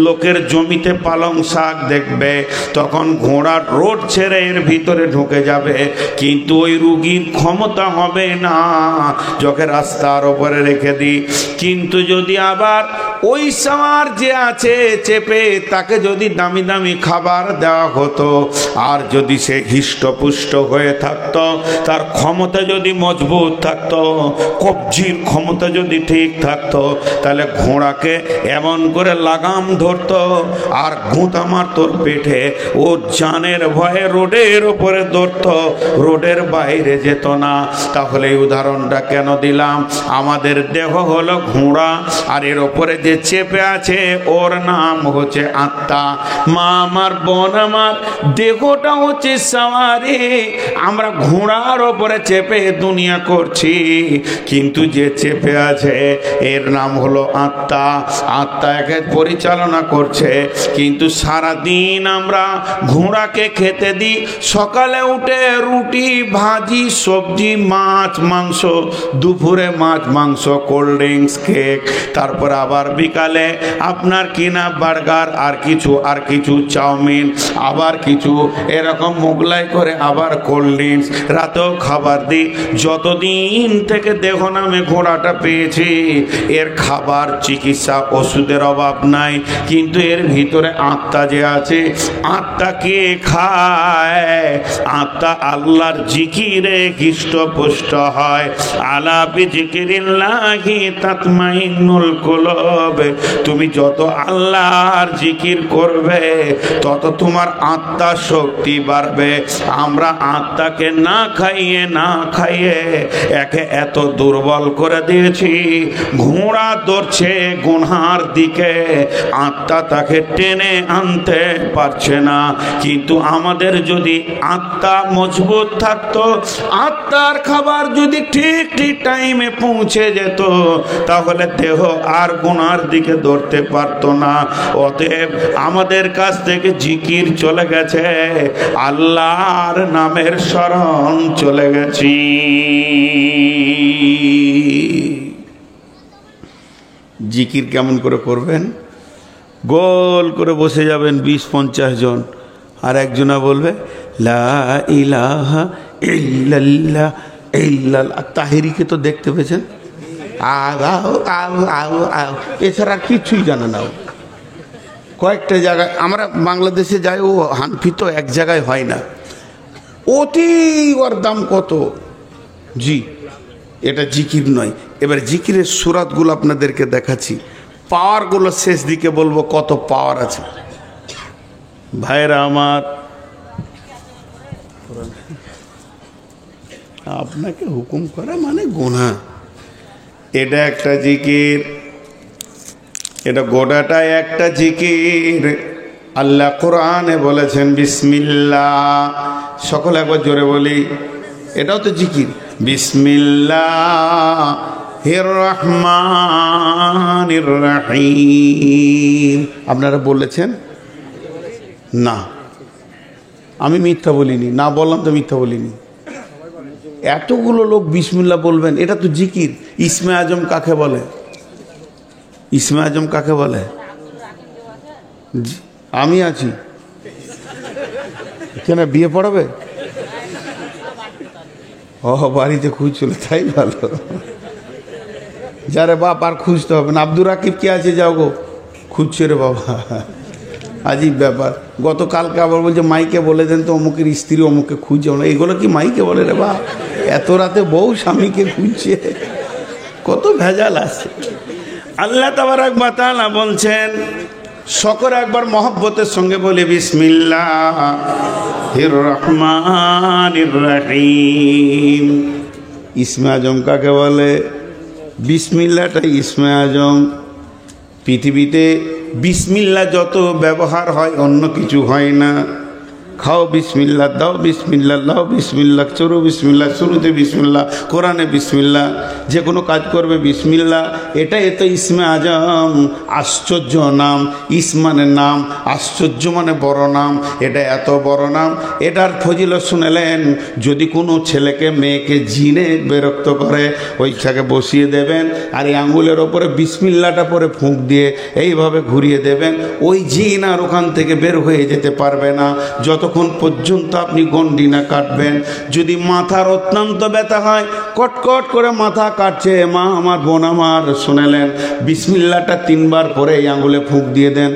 লোকের জমিতে পালং শাক দেখবে, তখন ঘোড়া রোড ছেড়ে এর ভিতরে ঢুকে যাবে। কিন্তু ওই রুগীর ক্ষমতা হবে না, যখন রাস্তার ওপরে রেখে দিই। কিন্তু যদি আবার ওই সাওয়ার যে আছে চেপে তাকে যদি দামি দামি খাবার দেওয়া হতো, আর যদি সে হৃষ্টপুষ্ট হয়ে থাকতো, তার ক্ষমতা যদি মজবুত থাকতো, কবজির ক্ষমতা যদি ঠিক থাকতো, তাহলে ঘোড়াকে এমন করে লাগাম ধরতো আর গুঁতা মারতো পেটে, ও জানের ভয়ে রোডের উপরে ধরতো, রোডের বাইরে যেত না। তাহলে এই উদাহরণটা কেন দিলাম? আমাদের দেহ হলো ঘোড়া, আর এর ওপরে যে চেপে আছে ওর নাম হচ্ছে আত্মা। মা আমার, বোন আমার, দেহটা হচ্ছে সাওয়ারি। আমরা ঘোড়ার ওপরে চেপে দুনিয়া করছি, কিন্তু যে চেপে আছে এর নাম হলো আত্মা। আত্মা একে পরিচালনা করছে। কিন্তু সারাদিন আমরা ঘোড়াকে খেতে দিই, সকালে উঠে রুটি ভাজি সবজি মাছ মাংস, দুপুরে মাছ মাংস কোল্ড ড্রিঙ্কস কেক, তারপর আবার বিকালে আপনার কিনা বার্গার আর কিছু চাউমিন, আবার কিছু এরকম মোগলাই করে আবার কোল্ড ড্রিঙ্কস, রাতেও খাবার দিই। যতদিন থেকে দেহ নামে ঘোড়াটা পেয়েছি, এর খাবার চিকিৎসা ওষুধের অভাব নাই। কিন্তু এর ভিতরে আত্মা যে আছে, আত্মা কে খায়? আত্মা আল্লাহর জিকিরে হৃষ্টপুষ্ট হয়। আলা বিজিকিরিল্লাহি তাতমাইন্নুল কুলুব। তুমি যত আল্লাহর জিকির করবে তত তোমার আত্মার শক্তি বাড়বে। আমরা আত্মাকে না খাইয়ে একে এত দুর্বল করে দিয়েছি, ঘোড়া দৌড়ছে গুনহার দিকে, আত্মা তাকে টেনে আনতে পারছে না। কিন্তু আমাদের যদি আত্মা মজবুত থাকতো, আত্মার খাবার যদি ঠিক টাইমে পৌঁছে যেত, তাহলে দেহ আর গুনার দিকে দৌড়তে পারতো না। অতএব আমাদের কাছ থেকে জিকির চলে গেছে, আল্লাহর নামের স্মরণ চলে গেছি। জিকির কেমন করে করবেন? গোল করে বসে যাবেন 20-50 জন, আর একজনা বলবে লা ইলাহা ইল্লাল্লাহ ইল্লাল্লাহ। তাহেরিকে তো দেখতে পেয়েছেন, এছাড়া কিছুই জানে না। কয়েকটা জায়গায় আমরা বাংলাদেশে যাই, ও হানফি তো এক জায়গায় হয় না, অতি ওর দাম কত। জি, এটা জিকির নয়। এবার জিকিরের সুরাতগুলো আপনাদেরকে দেখাচ্ছি, পাওয়ারগুলো শেষ দিকে বলবো কত পাওয়ার আছে। ভাইরা আমার, আপনাকে হুকুম করা মানে গুনাহ। এটা একটা জিকির, এটা গোটাটাই একটা জিকির। আল্লাহ কোরআনে বলেছেন বিসমিল্লাহ। সকলে একবার জোরে বলি, এটাও তো জিকির। বিসমিল্লাহির রহমানির রহিম। আপনারা বলেছেন না? আমি মিথ্যা বলিনি, না বললাম তো মিথ্যা বলিনি। এতগুলো লোক বিসমিল্লাহ বলবেন, এটা তো জিকির। ইসমে আজম কাকে বলে? ইসমে আজম কাকে বলে? আমি আছি কেন, বিয়ে পড়াবে? ও বাড়িতে খুঁজছিল, তাই ভালো। যারে বাপ আর খুঁজতে হবে না। আব্দুর রাকিব কে আছে, যাও গো, খুঁজছে রে বাবা। আজীব ব্যাপার। গতকালকে আবার বলছে মাইকে বলে দেন তো অমুকের স্ত্রী অমুকে খুঁজছে। এগুলো কি মাইকে বলে রে বাপ? এত রাতে বউ স্বামীকে খুঁজছে, কত ভেজাল আছে। আল্লাহ তাবারক ওয়া তাআলা বলছেন, সকলে একবার মহব্বতের সঙ্গে বলে বিসমিল্লাহির রহমানির রহিম। ইসমে আজম কাকে বলে? বিসমিল্লাহটা ইসমে আজম। পৃথিবীতে বিসমিল্লাহ যত ব্যবহার হয় অন্য কিছু হয় না। খাও বিসমিল্লাহ, দাও বিসমিল্লাহ, লাও বিসমিল্লাহ, চরু বিসমিল্লাহ, শুরুতে বিসমিল্লাহ, কোরআনে বিসমিল্লাহ, যে কোনো কাজ করবে বিসমিল্লাহ। এটাই তো ইসমে আজম, আশ্চর্য নাম। ইসমানের নাম, আশ্চর্য মানে বড় নাম। এটা এত বড় নাম, এটার ফজিলত শুনেলেন। যদি কোনো ছেলেকে মেয়েকে জিনে বিরক্ত করে, ওইটাকে বসিয়ে দেবেন, আর এই আঙ্গুলের ওপরে বিসমিল্লাহটা পরে ফুঁক দিয়ে এইভাবে ঘুরিয়ে দেবেন, ওই জিন আর ওখান থেকে বের হয়ে যেতে পারবে না। যত যতক্ষণ পর্যন্ত আপনি গন্ডি না কাটবেন। যদি মাথার অত্যন্ত ব্যথা হয়, কটকট করে মাথা কাটছে, মা আমার, বোন আমার, শুনেলেন, বিসমিল্লাহটা 3 বার পরে এই আঙুলে ফুঁক দিয়ে দেন,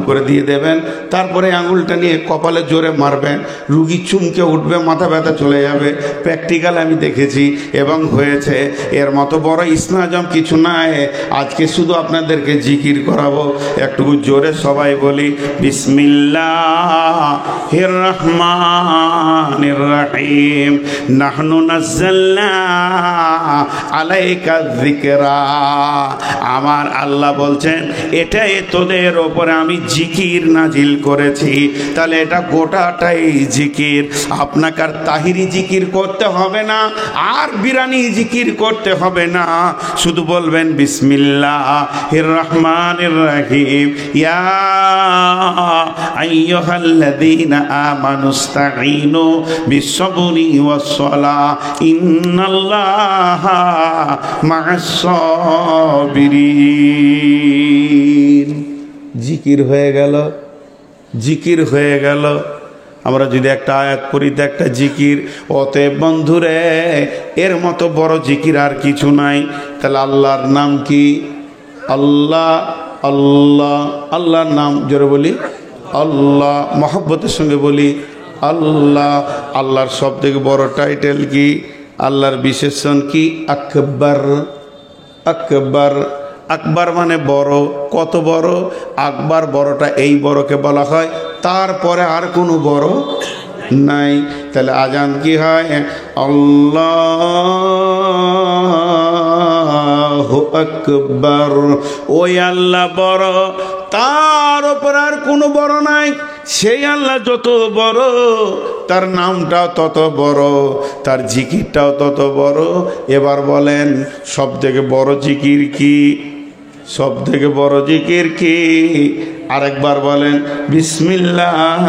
করে দিয়ে দেবেন। তারপরে আঙুলটা নিয়ে কপালে জোরে মারবেন, রুগী চুমকে উঠবে, মাথা ব্যথা চলে যাবে। প্র্যাকটিক্যাল আমি দেখেছি এবং হয়েছে। এর মতো বড় ইসলাম কিছু নাই। আজকে শুধু আপনাদেরকে জিকির করাবো। একটু জোরে সবাই বলি, বিসমিল্লাহির রহমানির রহিম, নাহনু নাযালনা আলাইকা যিকরা। আমার আল্লাহ বলছেন, এটাই তোদের ওপরে আমি জিকির নাজিল করেছি। তাহলে এটা গোটাটাই জিকির। আপনাকে আর তাহিরি জিকির করতে হবে না, আর বিরানি জিকির করতে হবে না। শুধু বলবেন বিসমিল্লাহির রহমানির রহিম, ইয়া আইয়ুহাল্লাযীনা আমানুস্তাঈনু বিস-সাবরি ওয়াস-সালাহ ইন্নাল্লাহা মা'আস-সাবিরিন। জিকির হয়ে গেল, জিকির হয়ে গেল। আমরা যদি একটা আয়াত পড়ি তো একটা জিকির। অতএব বন্ধুরে, এর মতো বড় জিকির আর কিছু নাই। তাহলে আল্লাহর নাম কি? আল্লাহ, আল্লাহ, আল্লাহর নাম জোরে বলি আল্লাহ, মহব্বতের সঙ্গে বলি আল্লাহ। আল্লাহর সবথেকে বড় টাইটেল কি? আল্লাহর বিশেষণ কি? আকবার। আকবার, আকবার মানে বড়। কত বড়? আকবার বড়টা, এই বড়কে বলা হয়, তারপরে আর কোনো বড় নাই। তাহলে আজান কি হয়? আল্লাহু আকবার। ওই আল্লাহ বড়, তার উপর আর কোনো বড় নাই। সেই আল্লাহ যত বড়, তার নামটাও তত বড়, তার জিকিরটাও তত বড়। এবার বলেন, সব থেকে বড় জিকির কি? সব থেকে বড় জিকির কি? আরেকবার বলেন, বিসমিল্লাহ।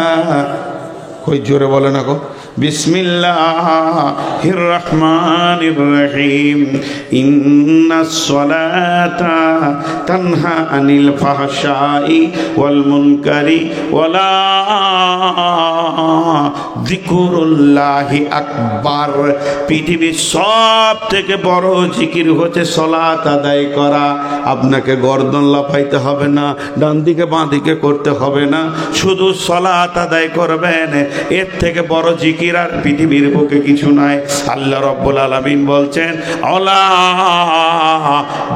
কই জোরে বলে না গো? বিসমিল্লাহির রহমানির রহিম, ইন্নাস সালাতা তানহা আনিল ফাহশাই ওয়াল মুনকারি ওয়ালা যিকরুল্লাহি আকবার। পৃথিবীর সব থেকে বড় জিকির হচ্ছে সালাত আদায় করা। আপনাকে গর্দন লাফাইতে হবে না, ডান দিকে বাঁ দিকে করতে হবে না, শুধু সালাত আদায় করবেন। এর থেকে বড় জিকির আর পৃথিবীর বুকে কিছু নাই। আল্লাহ রাব্বুল আলামিন বলছেন, আলা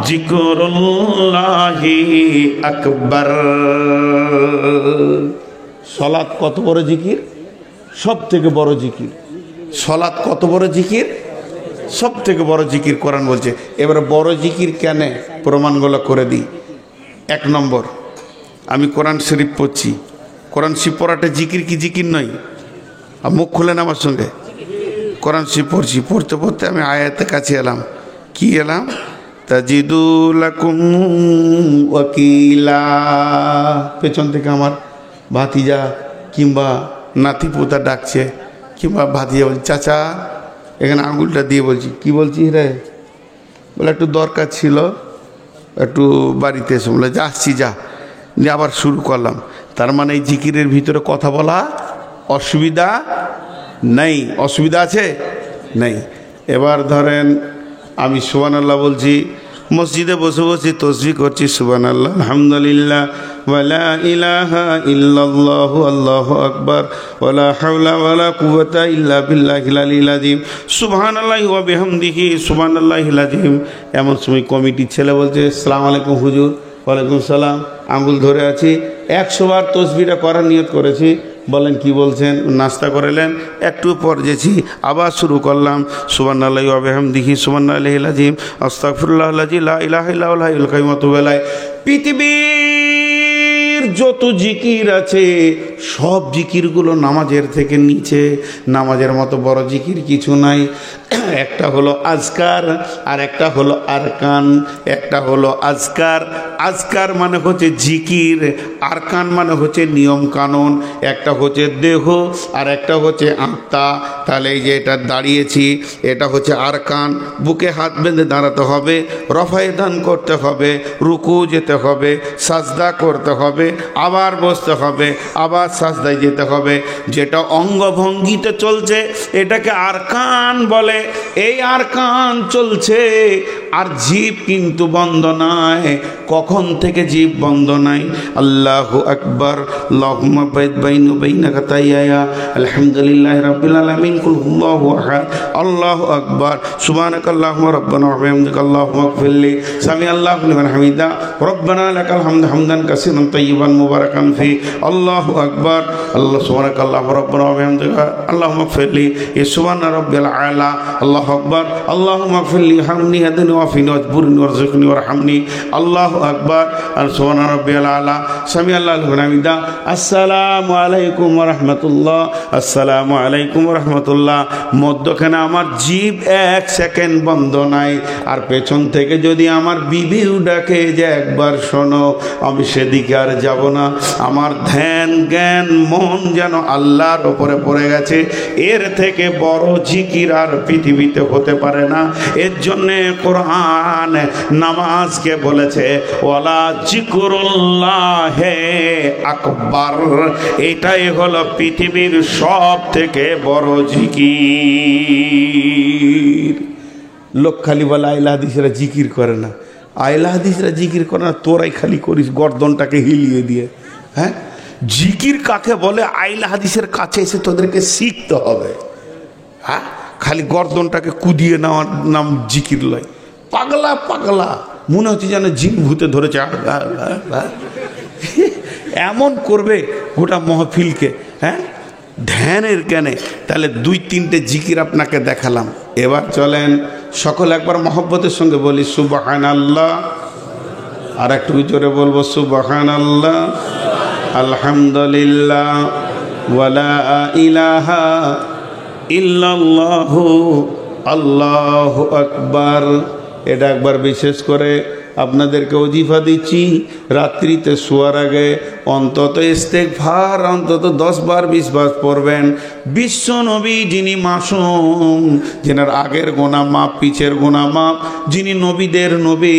যিকরুল্লাহি আকবার। সালাত কত বড় জিকির? সব থেকে বড় জিকির। সালাত কত বড় জিকির? সব থেকে বড় জিকির কোরআন বলছে। এবারে বড় জিকির কেন, প্রমাণগুলো করে দিই। 1 নম্বর, আমি কোরআন শরীফ পড়ছি। কোরআন শরীফ পড়াটা জিকির কি জিকির নয়? আর মুখ খুলেন আমার সঙ্গে। কোরআন শরীফ পড়ছি, পড়তে পড়তে আমি আয়াতের কাছে এলাম। কি এলাম? তাজিদু লাকুম ওয়াকিলা। পেছন থেকে আমার ভাতিজা কিংবা নাতিপুতা ডাকছে, কিংবা ভাতিজা বলছে, চাচা এখানে আঙুলটা দিয়ে বলছি। কি বলছি রে? বলে একটু দরকার ছিল, একটু বাড়িতে এসে। বলে যা, আসছি যা। নিয়ে আবার শুরু করলাম। তার মানে এই জিকিরের ভিতরে কথা বলা অসুবিধা নেই। অসুবিধা আছে? নেই। এবার ধরেন আমি সুবহানাল্লাহ বলছি, মসজিদে বসে বসে তসবিহ করছি, সুবহানাল্লাহ, আলহামদুলিল্লাহ, ওয়ালা ইলাহা ইল্লাল্লাহু আল্লাহু আকবার, ওয়ালা হাওলা ওয়ালা কুওয়াতা ইল্লা বিল্লাহিল আলিয়্যিল আযীম, সুবহানাল্লাহি ওয়া বিহামদিহি সুবহানাল্লাহিল আযীম। এমন সময় কমিটির ছেলে বলছে, আসসালামু আলাইকুম হুজুর। ওয়ালাইকুম সালাম। আঙ্গুল ধরে আছি, 100 বার তসবিহটা করার নিয়ত করেছি। বলেন কি বলছেন? নাস্তা করেলেন, একটু পর যেছি, আবার শুরু করলাম, সুবহানাল্লাহি ওয়া বিহামদিহি সুবহানাল্লাহিল আযীম, আস্তাগফিরুল্লাহাল্লাযী লা ইলাহা ইল্লা হুয়াল হাইয়ুল কাইয়্যুম ওয়া আতুবু ইলাইহি। পৃথিবীর যত জিকির আছে সব জিকিরগুলো নামাজের থেকে নিচে। নামাজের মতো বড় জিকির কিছু নাই। একটা হলো আজকার, আর একটা হলো আরকান। একটা হলো আজকার, আজকার মানে হচ্ছে জিকির, আরকান মানে হচ্ছে নিয়ম কানুন। একটা হচ্ছে দেহ আর একটা হচ্ছে আত্মা। তাহলে এই যে এটা দাঁড়িয়েছি, এটা হচ্ছে আরকান। বুকে হাত বেঁধে দাঁড়াতে হবে, রফায়ে দান করতে হবে, রুকু যেতে হবে, সাজদা করতে হবে, আবার বসতে হবে, আবার সাজদায় যেতে হবে। যেটা অঙ্গভঙ্গিতে চলছে এটাকে আরকান বলে। এই আরকান চলছে আর জিভ কিন্তু বন্ধ নাই। কখন থেকে জিভ বন্ধ নাই? আল্লাহু আকবার, আল্লাহুম্মা বাইদ বাইনি ওয়া বাইনা খাতায়ায়া, আলহামদুলিল্লাহি রাব্বিল আলামিন, কুল হুয়াল্লাহু আহাদ, আল্লাহু আকবার, সুবহানাকাল্লাহুম্মা রাব্বানা ওয়া বিহামদিকা আল্লাহুম্মা ইগফিরলি, সামি আল্লাহু লিমান হামিদা, রব্বানা লাকাল হামদু হামদান কাসীরান তাইয়িবান মুবারাকান ফি, আল্লাহু আকবার, আল্লাহ সুবহানাকাল্লাহুম্মা রাব্বানা ওয়া বিহামদিকা আল্লাহুম্মা ইগফিরলি, সুবহানা রাব্বিল আলা, আল্লাহু আকবার, আল্লাহুম্মা ইগফিরলি হামনি হাদিনি ওয়া ফিনি ওয়াজবুরনি ওয়ারযুকনি ওয়ারহামনি, আল্লাহু আকবার, সুবহানা রাব্বিল আলা, সামি আল্লাহু লিমান হামিদা। আসসালামু আলাইকুম ওয়া রাহমাতুল্লাহ, আসসালামু আলাইকুম ওয়া রাহমাতুল্লাহ। মধ্যখানে আমার জিভ এক সেকেন্ড বন্ধ নাই। আর পেছন থেকে যদি আমার বিবিও ডাকে যে একবার শোনো, আমি সেদিকে আর যাব না। আমার ধ্যান জ্ঞান মন যেন আল্লাহর উপরে পড়ে গেছে। এর থেকে বড় জিকির আর পৃথিবীতে হতে পারে না। এর জন্যে কোরআন নামাজকে বলেছে ওয়ালা জিকরুল্লাহে আকবার। এটাই হলো পৃথিবীর সব থেকে বড় জিকির। লোক খালি বলে আইলা হাদিসরা জিকির করে না, আইলা হাদিসরা জিকির করে না, তোরাই খালি করিস গর্দনটাকে হিলিয়ে দিয়ে। হ্যাঁ, জিকির কাকে বলে আইলা হাদিসের কাছে এসে তোদেরকে শিখতে হবে। হ্যাঁ, খালি গর্দনটাকে কুদিয়ে নেওয়ার নাম জিকির লয়। পাগলা পাগলা মনে হচ্ছে যেন জিন ভূতে ধরেছে, এমন করবে গোটা মহফিলকে। হ্যাঁ, ধ্যানের জ্ঞানে। তাহলে 2-3টে জিকির আপনাকে দেখালাম। এবার চলেন সকল একবার মহব্বতের সঙ্গে বলি সুবহানাল্লাহ। আর একটু জোরে বলবো সুবহানাল্লাহ, আলহামদুলিল্লাহ, ওয়ালা ইলাহা ইল্লাল্লাহু, আল্লাহু আকবার। এটা একবার বিশেষ করে আপনাদেরকে ওজিফা দিচ্ছি, রাত্রিতে শোয়ার আগে অন্তত ইস্তেগফার অন্তত 10 বার 20 বার পড়বেন। বিশ্ব নবী যিনি মাসুম, যেনার আগের গোনা মাপ পিছের গোনা মাপ, যিনি নবীদের নবী,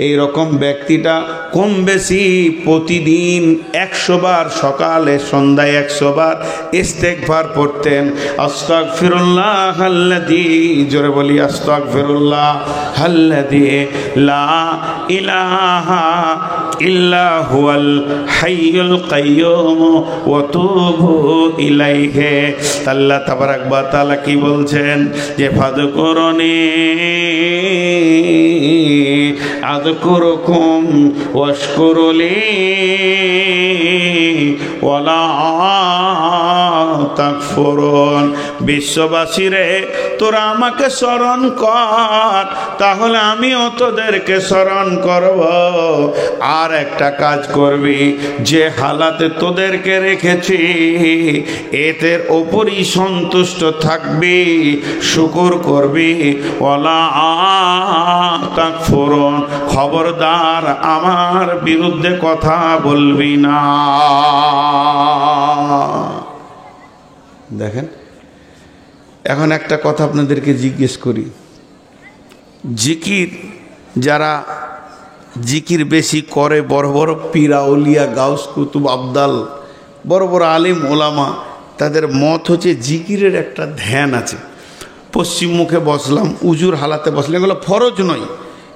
এই রকম ব্যক্তিটা কম বেশি প্রতিদিন 100 বার সকালে সন্ধ্যায় 100 বার ইস্তেগফার পড়তেন। আস্তাগফিরুল্লাহ আল্লাযী, জোরে বলি আস্তাগফিরুল্লাহ আল্লাযী লা ইলাহা ইল্লা হুয়াল হাইয়ুল কাইয়্যুম ওয়া তুবু ইলাইহি। আল্লাহ তাবারাক ওয়া তাআলা কি বলছেন যে ফাযকুরুনি আযকুরুকুম ওয়াশকুরুলি ওয়ালা তাকফুরুন। বিশ্ববাসীরে তোরা আমাকে স্মরণ কর, তাহলে আমিও তোদেরকে স্মরণ করব। আর একটা কাজ করবি, যে হালাতে তোদেরকে রেখেছি এদের ওপরই সন্তুষ্ট থাকবি, শুকর করবি। ওয়ালা তাকফুরুন, খবরদার আমার বিরুদ্ধে কথা বলবি না। দেখেন, এখন একটা কথা আপনাদেরকে জিজ্ঞেস করি, জিকির যারা জিকির বেশি করে, বড় বড় পীর আউলিয়া গাউস কুতুব আবদাল, বড় বড় আলিম ওলামা, তাদের মত হচ্ছে জিকিরের একটা ধ্যান আছে। পশ্চিম মুখে বসলাম, উজুর হালাতে বসলাম, এগুলো ফরজ নয়,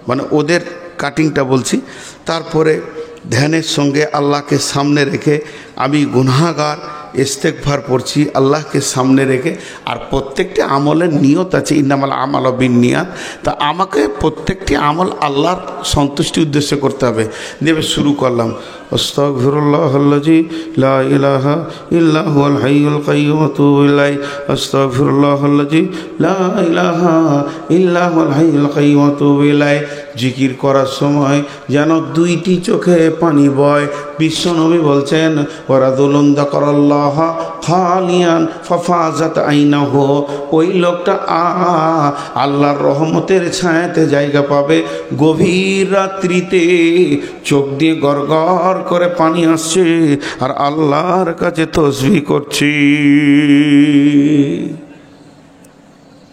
মানে ওদের কাটিংটা বলছি। তারপরে ধ্যানের সঙ্গে আল্লাহকে সামনে রেখে আমি গুনাহগার, ইস্তেগফার পড়ছি আল্লাহকে সামনে রেখে। আর প্রত্যেকটি আমলের নিয়ত আছে, ইন্নামাল আমালু বিন্নিয়াত। তা আমাকে প্রত্যেকটি আমল আল্লাহর সন্তুষ্টি উদ্দেশ্যে করতে হবে। দেবে শুরু করলাম আস্তাগফিরুল্লাহাল্লাযী লা ইলাহা ইল্লা হুয়াল হাইয়ুল কাইয়্যুম ওয়া তুবু ইলাইহি, আস্তাগফিরুল্লাহাল্লাযী লা ইলাহা ইল্লা হুয়াল হাইয়ুল কাইয়্যুম ওয়া তুবু ইলাইহি। জিকির করার সময় যেন 2টি চোখে পানি বয়। বিশ্বনবী বলছেন ওয়ারাজুলুন যাকারাল্লাহ খালিয়ান ফাফাজাত আইনাহু, ওই লোকটা আল্লাহর রহমতের ছায়াতে জায়গা পাবে। গভীর রাত্রিতে চোখ দিয়ে গড়গড় করে পানি আসছে আর আল্লাহর কাছে তাসবিহ করছি।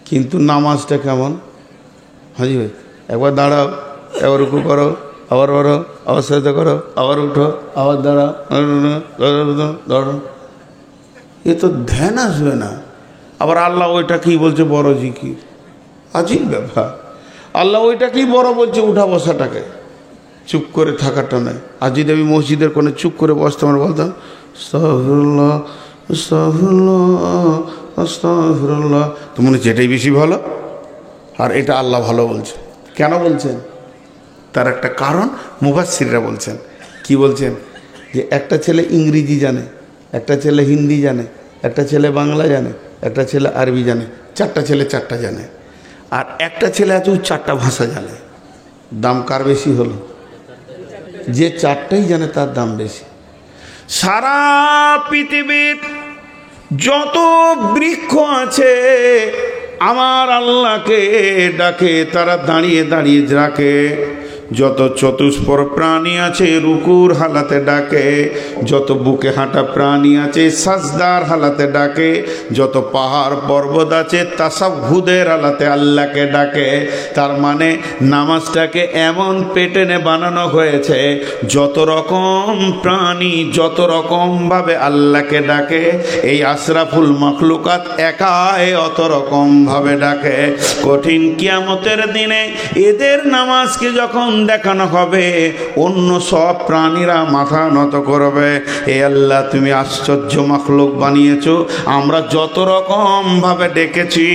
কিন্তু নামাজটা কেমন? হাজি ভাই একবার দাঁড়াও, একবার রুকু করো, আবার বড়ো, আবার সাজদা করো, আবার উঠো, আবার দাঁড়াও, ধরো। এ তো ধ্যান আসবে না। আবার আল্লাহ ওইটা কি বলছে বড় জিকির, আজীব ব্যাপার। আল্লাহ ওইটা কি বড় বলছে উঠা বসাটাকে, চুপ করে থাকাটা নয়। আর যদি আমি মসজিদের কোণে চুপ করে বসতাম আর বলতাম আস্তাগফিরুল্লাহ আস্তাগফিরুল্লাহ আস্তাগফিরুল্লাহ, তো মনে হচ্ছে এটাই বেশি ভালো। আর এটা আল্লাহ ভালো বলছে। কেন বলছেন? তার একটা কারণ মুফাসসিররা বলছেন। কি বলছেন? যে একটা ছেলে ইংরেজি জানে, একটা ছেলে হিন্দি জানে, একটা ছেলে বাংলা জানে, একটা ছেলে আরবি জানে, চারটা ছেলে চারটা জানে। আর একটা ছেলে আছে ও চারটা ভাষা জানে। দাম কার বেশি হলো? যে চারটাই জানে তার দাম বেশি। সারা পৃথিবীর যত বৃক্ষ আছে আমার আল্লাহকে ডাকে, তারা দাঁড়িয়ে দাঁড়িয়ে ডাকে। যত চতুষ্পর প্রাণী আছে রুকুর হালাতে ডাকে, যত বুকে হাঁটা প্রাণী আছে সাজদার হালাতে ডাকে, যত পাহাড় পর্বত আছে তাসাহুদের হালাতে আল্লাহকে ডাকে। তার মানে নামাজটাকে এমন পেটেনে বানানো হয়েছে যত রকম প্রাণী যত রকম ভাবে আল্লাহকে ডাকে, এই আশরাফুল মাখলুকাত একাই অত রকম ভাবে ডাকে। কঠিন কিয়ামতের দিনে এদের নামাজকে যখন দেখানো হবে অন্য সব প্রাণীরা মাথা নত করবে। এ আল্লাহ তুমি আশ্চর্য মাখলুক বানিয়েছো, আমরা যত রকম ভাবে ডেকেছি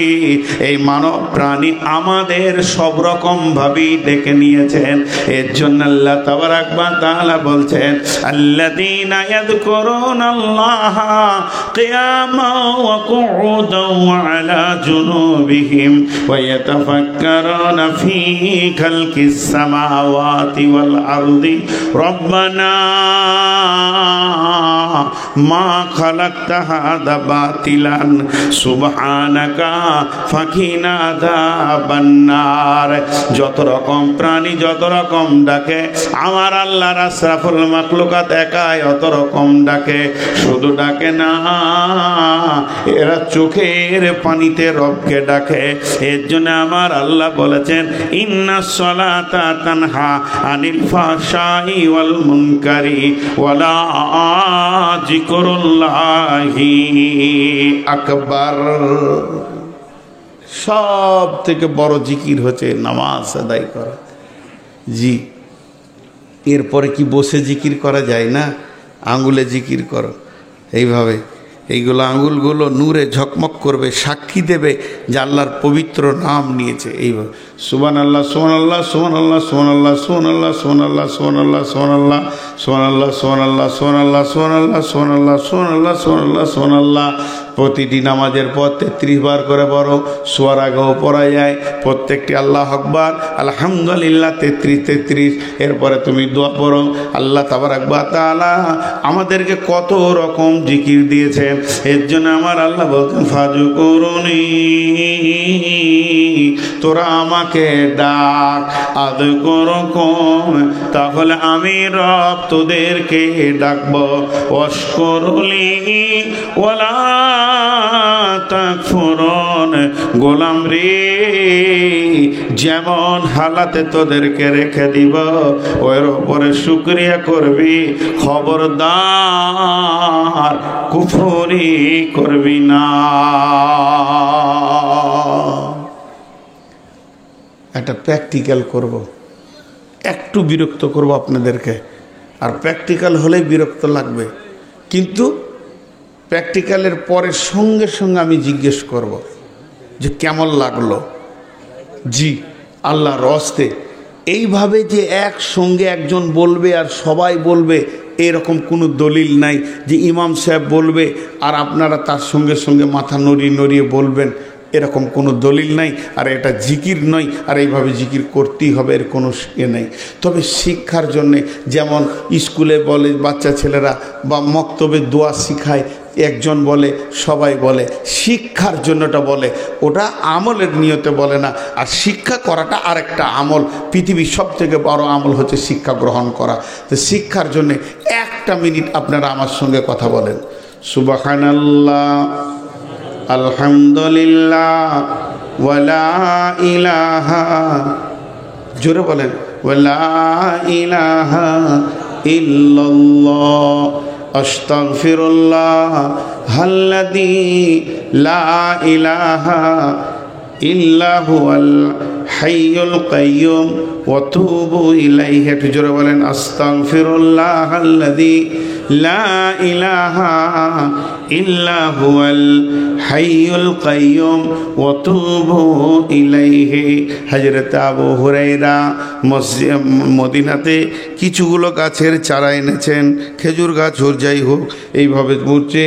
এই মানব প্রাণী আমাদের সব রকম ভাবেই ডেকে নিয়েছেন। এর জন্য আল্লাহ তাবারাক ওয়া তাআলা বলছেন আল্লাযীনা ইয়াযকুরুনাল্লাহা কিয়ামান ওয়া কুউদান ওয়া আলা জুনুবিহিম ওয়া ইয়াতাফাক্কারুনা ফী খালকিস সামাওয়াতি ওয়াল আরদি রব্বানা মা খালাকতা হাযা বাতিলান সুবহানাকা ফাকিনা আযাবান নার। যত রকম প্রাণী যত রকম ডাকে আমার আল্লাহর আশরাফুল মাখলুকাত একাই অত রকম ডাকে। শুধু ডাকে না, এরা চোখের পানিতে রবকে ডাকে। এর জন্য আমার আল্লাহ বলেছেন ইন্নাস সালাতা তানহা আনিল ফাহশাই ওয়াল মুনকারি ওয়ালা যিকরুল্লাহি আকবার। সব থেকে বড় জিকির হচ্ছে নামাজ আদায় করা। জি, এরপরে কি বসে জিকির করা যায় না? আঙ্গুলে জিকির করো এইভাবে, এইগুলো আঙ্গুলগুলো নূরে ঝকমক করবে, সাক্ষী দেবে যে আল্লাহর পবিত্র নাম নিয়েছে। এইভাবে সুবহানাল্লাহ সুবহানাল্লাহ সুবহানাল্লাহ সুবহানাল্লাহ সুবহানাল্লাহ সুবহানাল্লাহ সুবহানাল্লাহ সুবহানাল্লাহ সুবহানাল্লাহ সুবহানাল্লাহ সুবহানাল্লাহ সুবহানাল্লাহ সুবহানাল্লাহ সুবহানাল্লাহ সুবহানাল্লাহ। প্রতিটি নামাজের পর 33 বার করে পড়ো, শোয়ার আগেও পড়া যায়। প্রত্যেকটি আল্লাহ আকবার আলহামদুলিল্লাহ 33। এরপরে তুমি দোয়া পড়ো। আল্লাহ তাবারাক ওয়া তাআলা আমাদেরকে কত রকম জিকির দিয়েছেন। এর জন্য আমার আল্লাহ বলতেন ফাযকুরুনি, তোরা আমাকে ডাক, আযকুরুকুম, তাহলে আমি রব তোদেরকে ডাকবো। ওয়াশকুরুলি ওয়ালা তাকফুরুন, গোলাম রে যেমন হালাতে তোদেরকে রেখে দিব ওর উপরে শুকরিয়া করবি, খবরদার কুফরি করবি না। একটা প্র্যাকটিক্যাল করব, একটু বিরক্ত করব আপনাদেরকে। আর প্র্যাকটিক্যাল হলেই বিরক্ত লাগবে, কিন্তু প্র্যাকটিক্যালের পরে সঙ্গে সঙ্গে আমি জিজ্ঞেস করব যে কেমন লাগলো। জি, আল্লাহর হস্তে এইভাবে যে একসঙ্গে একজন বলবে আর সবাই বলবে এরকম কোনো দলিল নাই যে ইমাম সাহেব বলবে আর আপনারা তার সঙ্গে সঙ্গে মাথা নড়িয়ে নড়িয়ে বলবেন, এরকম কোনো দলিল নাই। আর এটা জিকির নয়, আর এইভাবে জিকির করতেই হবে এর কোনো নেই। তবে শিক্ষার জন্যে যেমন স্কুলে বলে বাচ্চা ছেলেরা বা মক্তবে দোয়া শিখায়, একজন বলে সবাই বলে, শিক্ষার জন্যটা বলে, ওটা আমলের নিয়তে বলে না। আর শিক্ষা করাটা আরেকটা আমল। পৃথিবীর সব থেকে বড় আমল হচ্ছে শিক্ষা গ্রহণ করা। তো শিক্ষার জন্যে 1 মিনিট আপনারা আমার সঙ্গে কথা বলেন। সুবহানাল্লাহ আলহামদুলিল্লাহ ওয়ালা ইলাহা, জোরে বলেন লা ইলাহা ইল্লাল্লাহ আস্তাগফিরুল্লাহ আল্লাযী লা ইলাহা ইল্লা হুয়াল হাইয়ুল কাইয়্যুম ওয়া তুবু ইলাইহি। একটু জোরে বলেন আস্তাগফিরুল্লাহ আল্লাযী লা ইলাহা ইল্লা হুয়াল হাইয়ুল কাইয়্যুম ওয়া তুবু ইলাইহি। হযরত আবু হুরায়রা মদিনাতে কিছুগুলো গাছের চারা এনেছেন, খেজুর গাছ হোক যাই হোক, এইভাবে ঘুরছে,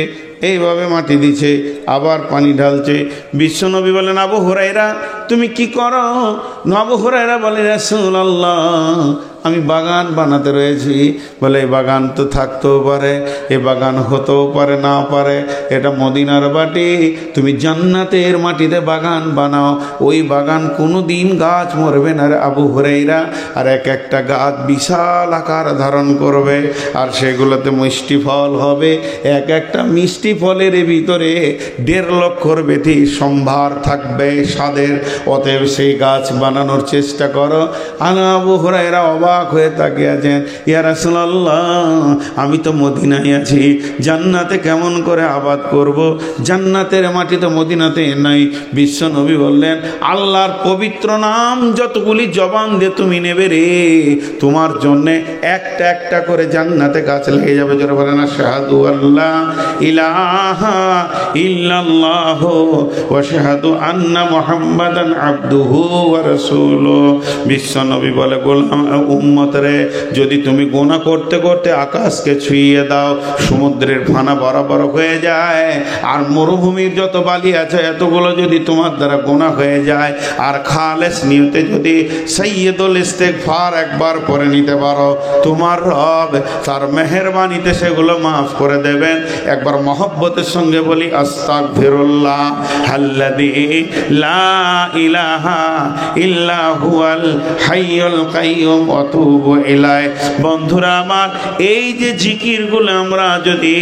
এইভাবে মাটি দিচ্ছে, আবার পানি ঢালছে। বিশ্বনবী বলেন, আবু হুরায়রা তুমি কি করো? আবু হুরায়রা বলে, রাসূলুল্লাহ আমি বাগান বানাতে রয়েছি। বলে এই বাগান তো থাকতেও পারে, এ বাগান হতেও পারে, না পারে, এটা মদিনার মাটি, তুমি জান্নাতের মাটিতে বাগান বানাও, ওই বাগান কোনো দিন গাছ মরবে না রে আবু হুরায়রা। আর এক একটা গাছ বিশাল আকার ধারণ করবে, আর সেগুলোতে মিষ্টি ফল হবে। এক একটা মিষ্টি ফলের ভিতরে 1.5 লক্ষর বেশি সম্ভার থাকবে স্বাদের। অতএব সেই গাছ বানানোর চেষ্টা করো। আবু হুরায়রা অবাক হয়ে তাকিয়ে আছেন, ইয়া রাসূলুল্লাহ আমি তো মদিনায় আছি, জান্নাতে কেমন করে আবাদ করব? জান্নাতের মাটি তো মদিনাতে নাই। বিশ্ব নবী বললেন, আল্লাহর পবিত্র নাম যতগুলি জবান দিয়ে তুমি নেবে রে, তোমার জন্য একটা একটা করে জান্নাতে গাছ লেগে যাবে। যারা বলেন আশহাদু আল্লা ইলাহা ইল্লাল্লাহ ওয়া আশহাদু আন্না মুহাম্মাদান আবদুহু ওয়া রাসূলুহু। বিশ্ব নবী বলে, গোলাম উম্মতরে, যদি তুমি গুনাহ করতে করতে আকাশকে ছুঁয়ে দাও, সমুদ্রের ফানা বরাবর হয়ে যায়, আর মরুভূমির যত বালি আছে এতগুলো যদি তোমার দ্বারা গুনাহ হয়ে যায়, আর খালেস নিয়তে যদি সাইয়্যিদুল ইস্তিগফার একবার পড়ে নিতে পারো, তোমার রব তার মেহেরবানিতে সেগুলো মাফ করে দেবেন। একবার মহব্বতের সঙ্গে বলি আস্তাগফিরুল্লাহ আল্লাযী লা ইলাহা ইল্লা হুয়াল হাইয়ুল কাইয়্যুম ওয়া তুবু ইলাইহি। বন্ধুরা আমার, এই যে জিকিরগুলো আমরা যদি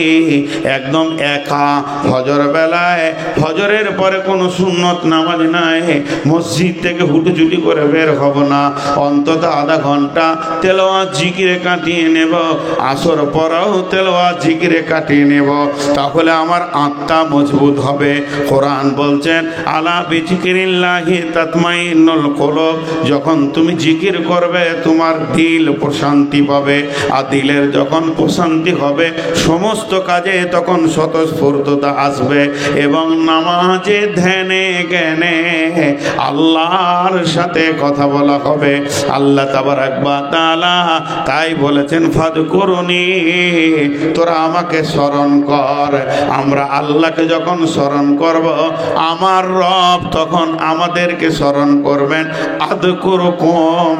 একদম একা ফজর বেলায়, ফজরের পরে কোনো সুন্নত নামাজ নাই, মসজিদ থেকে হুটুচুটি করে বের হব না, অন্তত আধা ঘন্টা তেলাওয়াত জিকিরে কাটিয়ে নেব, আসর পরেও তেলাওয়াত জিকিরে কাটিয়ে নেব, তাহলে আমার আত্মা মজবুত হবে। কোরআন বলছেন, আলা বিজিকিরিল্লাহি তাতমাইন্নুল কুলুব, যখন তুমি জিকির করবে তোমার দিল প্রশান্তি পাবে, আর দিলের যখন প্রশান্তি হবে সমস্ত কাজে তখন স্বতঃস্ফূর্ততা আসবে, এবং নামাজে ধ্যানে জ্ঞানে আল্লাহর সাথে কথা বলা হবে। আল্লাহ তাবারাক ওয়া তাআলা তাই বলেছেন, ফাযকুরুনি, তোরা আমাকে স্মরণ কর। আমরা আল্লাহকে যখন স্মরণ করব, আমার রব তখন আমাদেরকে স্মরণ করবেন। আযকুরুকুম,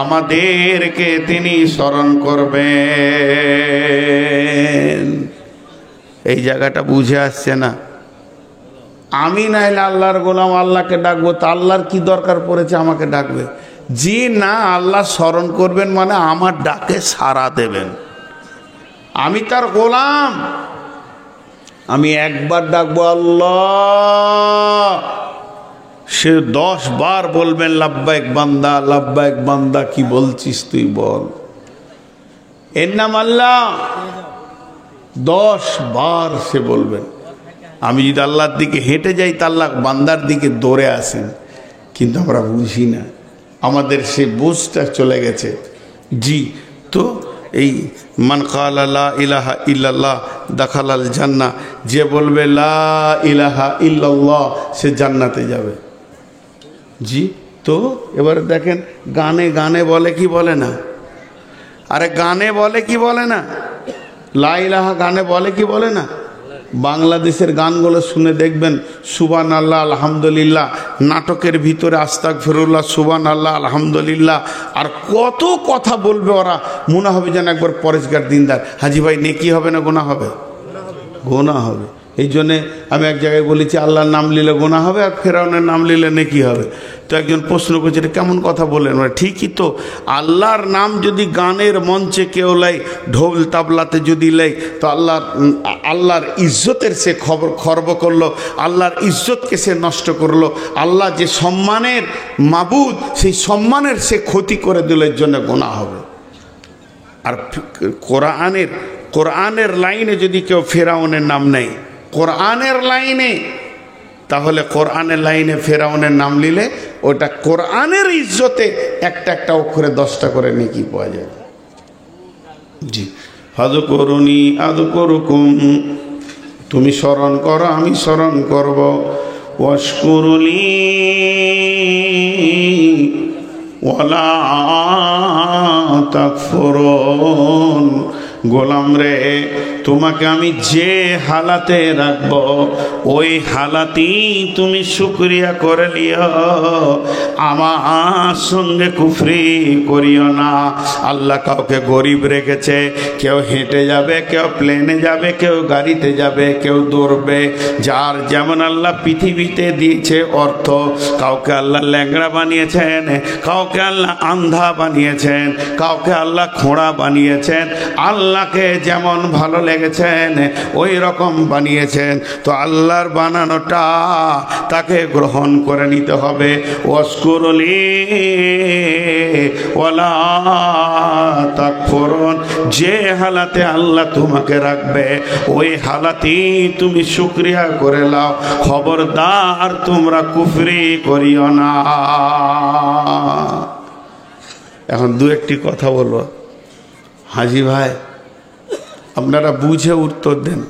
আমাদেরকে তিনি স্মরণ করবেন। এই জায়গাটা বুঝে আসছে না? আমি নাইলে আল্লাহর গোলাম, আল্লাহকে ডাকবো, তা আল্লাহর কি দরকার পড়েছে আমাকে ডাকবে? জি না, আল্লাহ স্মরণ করবেন মানে আমার ডাকে সাড়া দেবেন। আমি তার গোলাম, আমি একবার ডাকবো আল্লাহ, সে 10 বার বলবেন লাব্বাইক বান্দা, লাব্বাইক বান্দা, কি বলছিস তুই বল। এর নাম আল্লাহ। 10 বার সে বলবেন। আমি যদি আল্লাহর দিকে হেঁটে যাই, তা আল্লাহ বান্দার দিকে দৌড়ে আসেন, কিন্তু আমরা বুঝি না, আমাদের সে বুঝটা চলে গেছে। জি, তো এই মান ক্বালা লা ইলাহা ইল্লাল্লাহ দাখালাল জান্নাহ, যে বলবে লা ইলাহা ইল্লাল্লাহ সে জান্নাতে যাবে। জি, তো এবার দেখেন, গানে গানে বলে কি বলে না? আরে গানে বলে কি বলে না? লা ইলাহা গানে বলে কি বলে না? বাংলাদেশের গানগুলো শুনে দেখবেন, সুবহানাল্লাহ আলহামদুলিল্লাহ, নাটকের ভিতরে আস্তাগফিরুল্লাহ সুবহানাল্লাহ আলহামদুলিল্লাহ, আর কত কথা বলবে ওরা, মনে হবে যেন একবার পরেশগার দিনদার। হাজি ভাই, নেকি হবে না গুনাহ হবে? গুনাহ হবে। এই জন্যে আমি এক জায়গায় বলেছি আল্লাহর নাম নিলে গুনাহ হবে আর ফেরাউনের নাম নিলে নেকি হবে। তো একজন প্রশ্ন করছে এটা কেমন কথা বললেন? ঠিকই তো, আল্লাহর নাম যদি গানের মঞ্চে কেউ লাই, ঢোল তাবলাতে যদি লাই, তো আল্লাহর ইজ্জতের সে খর্ব করলো, আল্লাহর ইজ্জতকে সে নষ্ট করলো, আল্লাহ যে সম্মানের মাবুদ সেই সম্মানের সে ক্ষতি করে দিল, এর জন্য গুনাহ হবে। আর কোরআনের লাইনে যদি কেউ ফেরাউনের নাম নেয়, কোরআনের লাইনে, তাহলে কোরআনের লাইনে ফেরাউনের নাম নিলে ওটা কোরআনের ইজ্জতে একটা একটা অক্ষরে 10টা করে নেকি পাওয়া যাবে। জি, ফাযকুরুনি আযকুরুকুম, তুমি স্মরণ করো আমি স্মরণ করব। ওয়াশকুরুলি ওয়ালা তাকফুরুন, গোলাম রে তোমাকে আমি যে হালাতে রাখব ওই হালাতেই তুমি শুকরিয়া করে নিও, আমার সঙ্গে কুফরি করিও না। আল্লাহ কাউকে গরিব রেখেছে, কেউ হেঁটে যাবে, কেউ প্লেনে যাবে, কেউ গাড়িতে যাবে, কেউ দৌড়বে, যার যেমন আল্লাহ পৃথিবীতে দিয়েছে অর্থ। কাউকে আল্লাহ ল্যাংড়া বানিয়েছেন, কাউকে আল্লাহ আন্ধা বানিয়েছেন, কাউকে আল্লাহ খোঁড়া বানিয়েছেন। আল্লাহকে যেমন ভালো লেগেছেন ওই রকম বানিয়েছেন। তো আল্লাহর বানানোটা তাকে গ্রহণ করে নিতে হবে। ওয়াশকুরুলি ওয়ালা তাকফুরুন, যে হালাতে আল্লাহ তোমাকে রাখবে ওই হালাতেই তুমি শুকরিয়া করে নাও, খবরদার তোমরা কুফরি করিও না। এখন দু একটি কথা বলবো, হাজি ভাই আপনারা বুঝে উত্তর দেন।